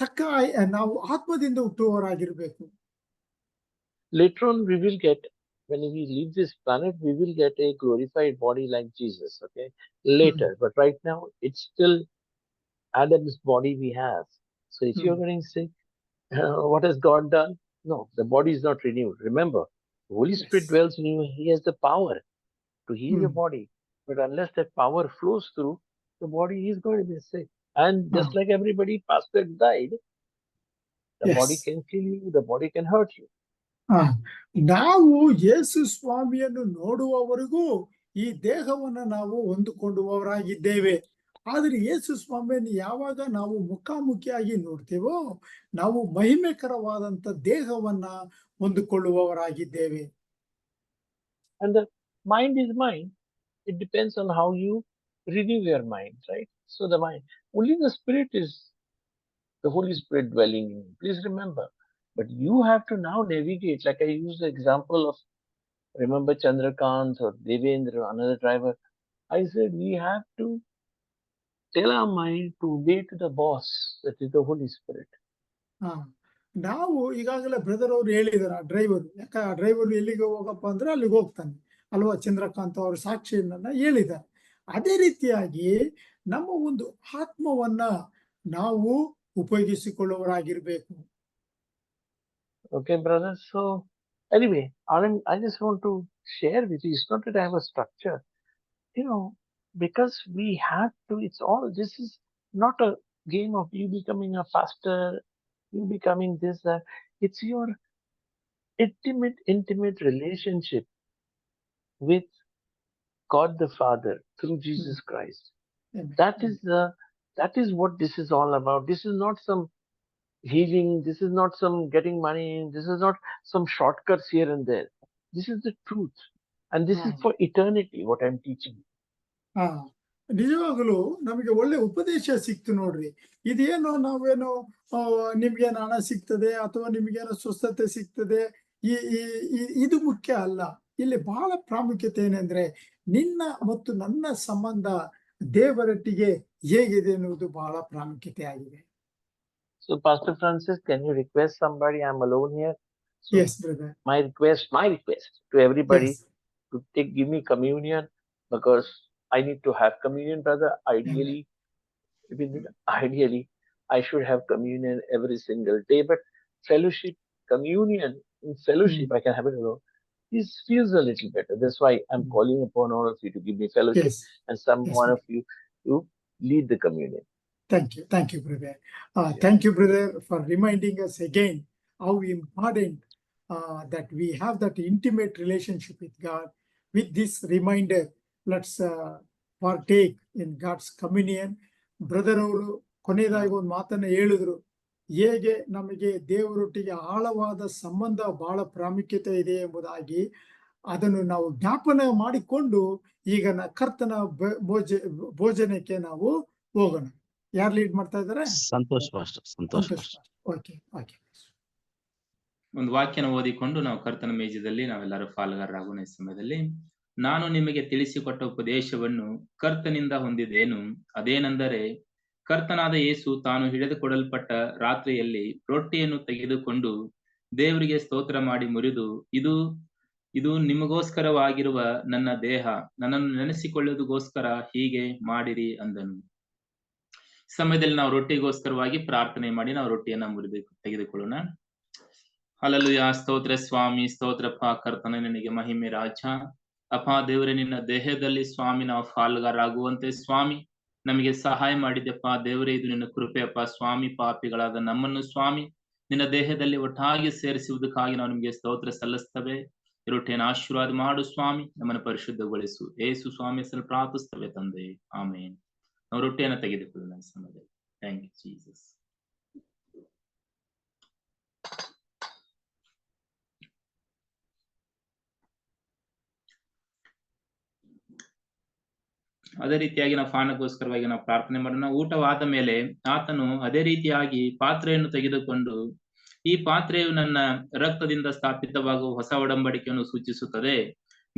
ತಕ್ಕ ನಾವು ಆತ್ಮದಿಂದ ಹುಟ್ಟುವವರಾಗಿರ್ಬೇಕು. Later on we will get, when we leave this planet, we will get a glorified body like Jesus, okay, later. But right now it's still Adam's body we have. So if you're getting sick, what has God done? No, the body is not renewed. Remember, the Holy Spirit dwells in you. He has the power to heal your body. But unless that power flows through, the body is going to be sick. And just like everybody past that died, the body can kill you, the body can hurt you. ನಾವು ಯೇಸು ಸ್ವಾಮಿಯನ್ನು ನೋಡುವವರೆಗೂ ಈ ದೇಹವನ್ನ ನಾವು ಹೊಂದಿಕೊಂಡುವವರಾಗಿದ್ದೇವೆ. ಆದ್ರೆ ಯೇಸು ಸ್ವಾಮಿಯನ್ನು ಯಾವಾಗ ನಾವು ಮುಖಾಮುಖಿಯಾಗಿ ನೋಡ್ತೇವೋ ನಾವು ಮಹಿಮೆಕರವಾದಂತ ದೇಹವನ್ನ ಹೊಂದಿಕೊಳ್ಳುವವರಾಗಿದ್ದೇವೆ. And the mind is mind. It depends on how you renew your mind, right? So the mind, only the spirit is the Holy Spirit dwelling in you. Please remember. But you have to now navigate. Like I use the example of, remember Chandrakant or Devendra, another driver. I said we have to tell our mind to obey to the boss, that is the Holy Spirit. ಹಾ ನಾವು ಈಗಾಗಲೇ brother ಅವರು ಹೇಳಿದಾರೆ ಆ driver, ಯಾಕ ಆ driver ಎಲ್ಲಿಗೆ ಹೋಗಪ್ಪ ಅಂದ್ರೆ ಅಲ್ಲಿಗೆ ಹೋಗ್ತಾನೆ ಅಲ್ವಾ, ಚಂದ್ರಕಾಂತ್ ಅವರು ಸಾಕ್ಷಿಯನ್ನ ಹೇಳಿದ್ದಾರೆ. ಅದೇ ರೀತಿಯಾಗಿ ನಮ್ಮ ಒಂದು ಆತ್ಮವನ್ನ ನಾವು ಉಪಯೋಗಿಸಿಕೊಳ್ಳುವವರಾಗಿರ್ಬೇಕು. Okay, brother. So anyway, Anand, I just want to share with you. It's not that I have a structure, because we have to. It's all. This is not a game of you becoming a faster, you becoming this, that. It's your intimate relationship with God the Father through Jesus Christ. That is what this is all about. This is not some healing. This is not some getting money. This is not some shortcuts here and there. This is the truth. And this is for eternity, what I'm teaching. ಹಾ ನಿಜವಾಗಲೂ ನಮಗೆ ಒಳ್ಳೆ ಉಪದೇಶ ಸಿಕ್ತು ನೋಡ್ರಿ. ಇದೇನೋ ನಾವೇನೋ ನಿಮ್ಗೇನು ಹಣ ಸಿಗ್ತದೆ ಅಥವಾ ನಿಮ್ಗೇನೋ ಸ್ವಸ್ಥತೆ ಸಿಗ್ತದೆ, ಇದು ಮುಖ್ಯ ಅಲ್ಲ. ಇಲ್ಲಿ ಬಹಳ ಪ್ರಾಮುಖ್ಯತೆ ಏನಂದ್ರೆ ನಿನ್ನ ಮತ್ತು ನನ್ನ ಸಂಬಂಧ ದೇವರೊಟ್ಟಿಗೆ ಹೇಗಿದೆ ಅನ್ನುವುದು ಬಹಳ ಪ್ರಾಮುಖ್ಯತೆ ಆಗಿದೆ. So Pastor Francis, can you request somebody? I'm alone here. So Yes, brother. My request to everybody, Yes. to give me communion, because I need to have communion, brother. Ideally, I should have communion every single day. But fellowship, communion, in fellowship, I can have it alone. This feels a little better. That's why I'm calling upon all of you to give me fellowship, Yes. and some Yes, one brother. of you to lead the communion. Thank you, brother. Thank you, brother, for reminding us again how important that we have that intimate relationship with God. With this reminder, let's partake in God's communion. Brother ಅವರು ಕೊನೆಯದಾಗಿ ಒಂದು ಮಾತನ್ನ ಹೇಳಿದ್ರು, ಹೇಗೆ ನಮಗೆ ದೇವರೊಟ್ಟಿಗೆ ಆಳವಾದ ಸಂಬಂಧ ಬಹಳ ಪ್ರಾಮುಖ್ಯತೆ ಇದೆ ಎಂಬುದಾಗಿ ಅದನ್ನು ನಾವು ಜ್ಞಾಪನ ಮಾಡಿಕೊಂಡು ಈಗ ಕರ್ತನ ಭೋಜನಕ್ಕೆ ನಾವು ಹೋಗೋಣ. ಯಾರು ಲೀಡ್ ಮಾಡ್ತಾ ಇದ್ದಾರೆ? ಸಂತೋಷ್ ಪಾಸ್ಟರ್. ಓಕೆ. ಒಂದು ವಾಕ್ಯನ ಓದಿಕೊಂಡು ನಾವು ಕರ್ತನ ಮೇಜದಲ್ಲಿ ನಾವೆಲ್ಲರೂ ಪಾಲುಗಾರರಾಗೋಣ. ಈ ಸಮಯದಲ್ಲಿ ನಾನು ನಿಮಗೆ ತಿಳಿಸಿಕೊಟ್ಟ ಉಪದೇಶವನ್ನು ಕರ್ತನಿಂದ ಹೊಂದಿದ್ದೇನು. ಅದೇನೆಂದರೆ, ಕರ್ತನಾದ ಯೇಸು ತಾನು ಹಿಡಿದುಕೊಡಲ್ಪಟ್ಟ ರಾತ್ರಿಯಲ್ಲಿ ರೊಟ್ಟಿಯನ್ನು ತೆಗೆದುಕೊಂಡು ದೇವರಿಗೆ ಸ್ತೋತ್ರ ಮಾಡಿ ಮುರಿದು, ಇದು ನಿಮಗೋಸ್ಕರವಾಗಿರುವ ನನ್ನ ದೇಹ, ನನ್ನನ್ನು ನೆನೆಸಿಕೊಳ್ಳುವುದಕ್ಕೋಸ್ಕರ ಹೀಗೆ ಮಾಡಿರಿ ಅಂದನು. ಸಮಯದಲ್ಲಿ ನಾವು ರೊಟ್ಟಿಗೋಸ್ಕರವಾಗಿ ಪ್ರಾರ್ಥನೆ ಮಾಡಿ ನಾವು ರೊಟ್ಟಿಯನ್ನ ಮುರಿದು ತೆಗೆದುಕೊಳ್ಳೋಣ. ಹಲ್ಲೆಲೂಯಾ. ಸ್ತೋತ್ರ ಸ್ವಾಮಿ, ಸ್ತೋತ್ರಪ್ಪ ಕರ್ತನೆ, ನಿನಗೆ ಮಹಿಮೆ ರಾಜ. ಅಪ್ಪ ದೇವರೇ, ನಿನ್ನ ದೇಹದಲ್ಲಿ ಸ್ವಾಮಿ ನಾವು ಪಾಲುಗಾರರಾಗುವಂತೆ ಸ್ವಾಮಿ ನಮಗೆ ಸಹಾಯ ಮಾಡಿದೆಪ್ಪ ದೇವರೇ. ಇದು ನಿನ್ನ ಕೃಪೆ ಅಪ್ಪ ಸ್ವಾಮಿ. ಪಾಪಿಗಳಾದ ನಮ್ಮನ್ನು ಸ್ವಾಮಿ ನಿನ್ನ ದೇಹದಲ್ಲಿ ಒಟ್ಟಾಗಿ ಸೇರಿಸುವುದಕ್ಕಾಗಿ ನಾವು ನಿಮಗೆ ಸ್ತೋತ್ರ ಸಲ್ಲಿಸ್ತೇವೆ. ರೊಟ್ಟಿಯನ್ನು ಆಶೀರ್ವಾದ ಮಾಡು ಸ್ವಾಮಿ, ನಮ್ಮನ್ನು ಪರಿಶುದ್ಧಗೊಳಿಸು. ಏಸು ಸ್ವಾಮಿ ಹೆಸರಲ್ಲಿ ಪ್ರಾರ್ಥಿಸ್ತೇವೆ ತಂದೆ, ಆಮೇನ್. ನಾವು ರೊಟ್ಟಿಯನ್ನು ತೆಗೆದುಕೊಳ್ಳೋಣ ಈ ಸಮಯದಲ್ಲಿ. Thank you Jesus. ಅದೇ ರೀತಿಯಾಗಿ ನಾವು ಪಾನಕ್ಕೋಸ್ಕರವಾಗಿ ನಾವು ಪ್ರಾರ್ಥನೆ ಮಾಡೋಣ. ಊಟವಾದ ಮೇಲೆ ಆತನು ಅದೇ ರೀತಿಯಾಗಿ ಪಾತ್ರೆಯನ್ನು ತೆಗೆದುಕೊಂಡು, ಈ ಪಾತ್ರೆಯು ನನ್ನ ರಕ್ತದಿಂದ ಸ್ಥಾಪಿತವಾಗುವ ಹೊಸ ಒಡಂಬಡಿಕೆಯನ್ನು ಸೂಚಿಸುತ್ತದೆ.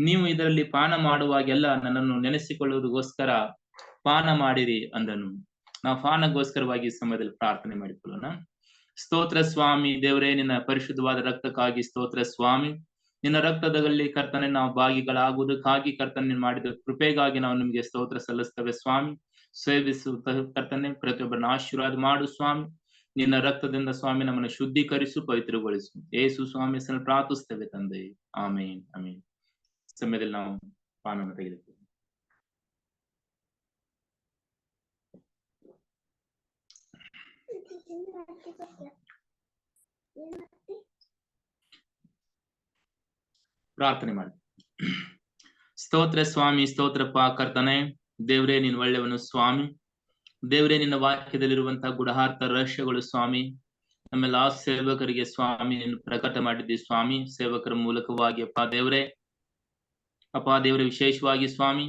ನೀವು ಇದರಲ್ಲಿ ಪಾನ ಮಾಡುವಾಗೆಲ್ಲ ನನ್ನನ್ನು ನೆನೆಸಿಕೊಳ್ಳುವುದಕ್ಕೋಸ್ಕರ ಪಾನ ಮಾಡಿರಿ ಅಂದನು. ನಾವು ಪಾನಕ್ಕೋಸ್ಕರವಾಗಿ ಈ ಸಮಯದಲ್ಲಿ ಪ್ರಾರ್ಥನೆ ಮಾಡಿಕೊಳ್ಳೋಣ. ಸ್ತೋತ್ರ ಸ್ವಾಮಿ ದೇವರೇ, ನಿನ್ನ ಪರಿಶುದ್ಧವಾದ ರಕ್ತಕ್ಕಾಗಿ ಸ್ತೋತ್ರ ಸ್ವಾಮಿ. ನಿನ್ನ ರಕ್ತದಲ್ಲಿ ಕರ್ತನೆ ನಾವು ಭಾಗಿಗಳಾಗುವುದಕ್ಕಾಗಿ ಕರ್ತನೆ ಮಾಡಿದ ಕೃಪೆಗಾಗಿ ನಾವು ನಿಮಗೆ ಸ್ತೋತ್ರ ಸಲ್ಲಿಸ್ತೇವೆ ಸ್ವಾಮಿ. ಸೇವಿಸುತ್ತ ಕರ್ತನೆ ಪ್ರತಿಯೊಬ್ಬರನ್ನ ಆಶೀರ್ವಾದ ಮಾಡು ಸ್ವಾಮಿ. ನಿನ್ನ ರಕ್ತದಿಂದ ಸ್ವಾಮಿ ನಮ್ಮನ್ನು ಶುದ್ಧೀಕರಿಸು, ಪವಿತ್ರಗೊಳಿಸು. ಏಸು ಸ್ವಾಮಿ ಹೆಸರಲ್ಲಿ ಪ್ರಾರ್ಥಿಸ್ತೇವೆ ತಂದೆ, ಆಮೇನ್ ಆಮೇನ್. ಸಮಯದಲ್ಲಿ ನಾವು ಪಾನವನ್ನು ತೆಗೆದುಕೊಳ್ಳೋಣ. ಪ್ರಾರ್ಥನೆ ಮಾಡಿ. ಸ್ತೋತ್ರ ಸ್ವಾಮಿ, ಸ್ತೋತ್ರಪ್ಪ ಕರ್ತನೆ. ದೇವ್ರೇ, ನೀನ್ ಒಳ್ಳೆಯವನು ಸ್ವಾಮಿ. ದೇವ್ರೇ, ನಿನ್ನ ವಾಕ್ಯದಲ್ಲಿರುವಂತಹ ಗುಡಾರ್ಥ ರಹಸ್ಯಗಳು ಸ್ವಾಮಿ ನಮ್ಮೆಲ್ಲ ಸೇವಕರಿಗೆ ಸ್ವಾಮಿ ನೀನು ಪ್ರಕಟ ಮಾಡಿದ್ದಿ ಸ್ವಾಮಿ, ಸೇವಕರ ಮೂಲಕವಾಗಿ ಅಪ್ಪ ದೇವರೇ ವಿಶೇಷವಾಗಿ ಸ್ವಾಮಿ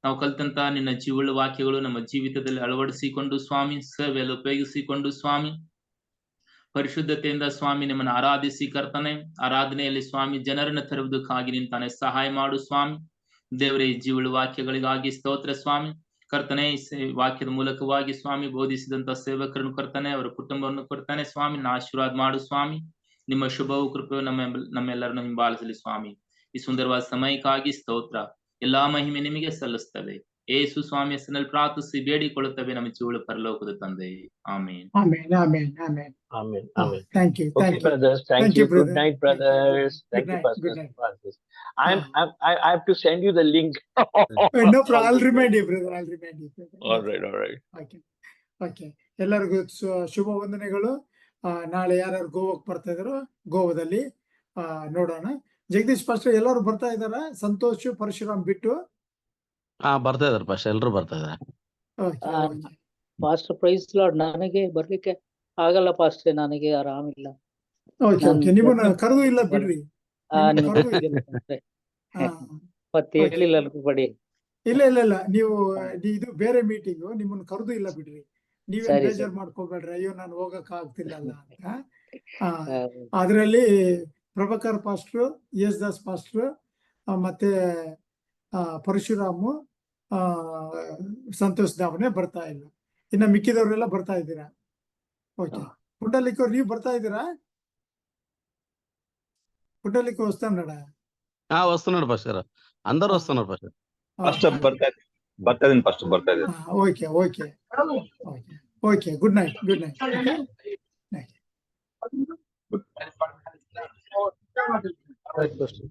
ನಾವು ಕಲ್ತಂತ ನಿನ್ನ ಜೀವಳ ವಾಕ್ಯಗಳು ನಮ್ಮ ಜೀವಿತದಲ್ಲಿ ಅಳವಡಿಸಿಕೊಂಡು ಸ್ವಾಮಿ, ಸೇವೆಯಲ್ಲಿ ಉಪಯೋಗಿಸಿಕೊಂಡು ಸ್ವಾಮಿ, ಪರಿಶುದ್ಧತೆಯಿಂದ ಸ್ವಾಮಿ ನಿಮ್ಮನ್ನು ಆರಾಧಿಸಿ ಕರ್ತನೆ, ಆರಾಧನೆಯಲ್ಲಿ ಸ್ವಾಮಿ ಜನರನ್ನು ತರುವುದಕ್ಕಾಗಿ ನೀನು ತಾನೇ ಸಹಾಯ ಮಾಡು ಸ್ವಾಮಿ. ದೇವರೇ, ಜೀವಳ ವಾಕ್ಯಗಳಿಗಾಗಿ ಸ್ತೋತ್ರ ಸ್ವಾಮಿ. ಕರ್ತನೆ, ವಾಕ್ಯದ ಮೂಲಕವಾಗಿ ಸ್ವಾಮಿ ಬೋಧಿಸಿದಂತ ಸೇವಕರನ್ನು ಕರ್ತನೆ, ಅವರ ಕುಟುಂಬವನ್ನು ಕರ್ತನೆ ಸ್ವಾಮಿ ಆಶೀರ್ವಾದ ಮಾಡು ಸ್ವಾಮಿ. ನಿಮ್ಮ ಶುಭವು ಕೃಪೆಯು ನಮ್ಮೆಲ್ಲರನ್ನು ಹಿಂಬಾಲಿಸಲಿ ಸ್ವಾಮಿ. ಈ ಸುಂದರವಾದ ಸಮಯಕ್ಕಾಗಿ ಸ್ತೋತ್ರ. ಎಲ್ಲಾ ಮಹಿಮೆ ನಿಮಗೆ ಸಲ್ಲಿಸ್ತವೆ. ಏಸು ಸ್ವಾಮಿ ಹೆಸರಿನಲ್ಲಿ ಪ್ರಾರ್ಥಿಸಿ ಬೇಡಿಕೊಳ್ಳುತ್ತವೆ ನಮ್ಮ ಜೀವಳ ಪರಲೋಕದ ತಂದೆ. ಆಮೇನ್. ಆಮೇನ್ ಆಮೇನ್ ಆಮೇನ್. Amen. Amen. Thank you. Okay, Thank you. brothers. Thank Thank you. you, Good brother. night, Thank you. brothers. Good Thank you, night. Pastor Good night. Francis. I have to send you the link. No problem. I'll remind you, brother. I'll remind you. Brother. All right. All right. Okay. Okay. ಎಲ್ಲರಿಗೂ ಶುಭ ವಂದನೆಗಳು. ನಾಳೆ ಯಾರ್ಯಾರು ಗೋವಾಕ್ ಬರ್ತಾ ಇದಾರೋ ಗೋವಾದಲ್ಲಿ ನೋಡೋಣ. Jagadish pastor ಎಲ್ಲರೂ ಬರ್ತಾ ಇದಾರ? ಸಂತೋಷ್, ಪರಶುರಾಮ್ ಬಿಟ್ಟು ಬರ್ತಾ ಇದಾರೆ ಪಾಸ್ಟರ್, ಎಲ್ರು ಬರ್ತಾ ಇದಾರೆ. Pastor praise Lord. ನನಗೆ ಬರ್ಲಿಕ್ಕೆ ಆಗಲ್ಲ ಪಾಸ್ಟರ್, ನನಗೆ ಆರಾಮಿಲ್ಲ. ನಿಮ್ಮನ್ನ ಕರೆದು ಇಲ್ಲ ಬಿಡ್ರಿ. ಮತ್ತೆ ಹೇಳಿಲ್ಲ ಅನ್ಕೋಬೇಡಿ. ಇಲ್ಲ ನೀವು ಇದು ಬೇರೆ ಮೀಟಿಂಗ್, ನಿಮ್ಮನ್ನ ಕರೆದು ಇಲ್ಲ ಬಿಡ್ರಿ. ನೀವೇ ಸರಿ, ಬೇಜಾರ್ ಮಾಡ್ಕೋಬೇಡ್ರಿ, ಅಯ್ಯೋ ನಾನು ಹೋಗಕ್ ಆಗ್ತಿಲ್ಲಲ್ಲ ಅಂತ. ಅದ್ರಲ್ಲಿ ಪ್ರಭಾಕರ್ ಪಾಸ್ಟ್ರು, ಯೇಸುದಾಸ್ ಪಾಸ್ಟ್ರು, ಮತ್ತೆ ಪರಶುರಾಮು, ಸಂತೋಷ್ ದಾವನೆ ಬರ್ತಾ ಇಲ್ಲ. ಇನ್ನ ಮಿಕ್ಕಿದವ್ರೆಲ್ಲ ಬರ್ತಾ ಇದ್ದೀರಾ? ಓಕೆ. ಪುಂಡಲಿಕವ್ರು ನೀವು ಬರ್ತಾ ಇದ್ದೀರಾ? ಪುಂಡಲಿಕ ವಸ್ತಾನಡ వస్తున్నాడు పాస్టర్, అందరూ వస్తున్నారు పాస్టర్. ಬರ್ತಾ ಇದ್ದೀನಿ. Okay okay okay. Good night. Good night. Right, Pastor.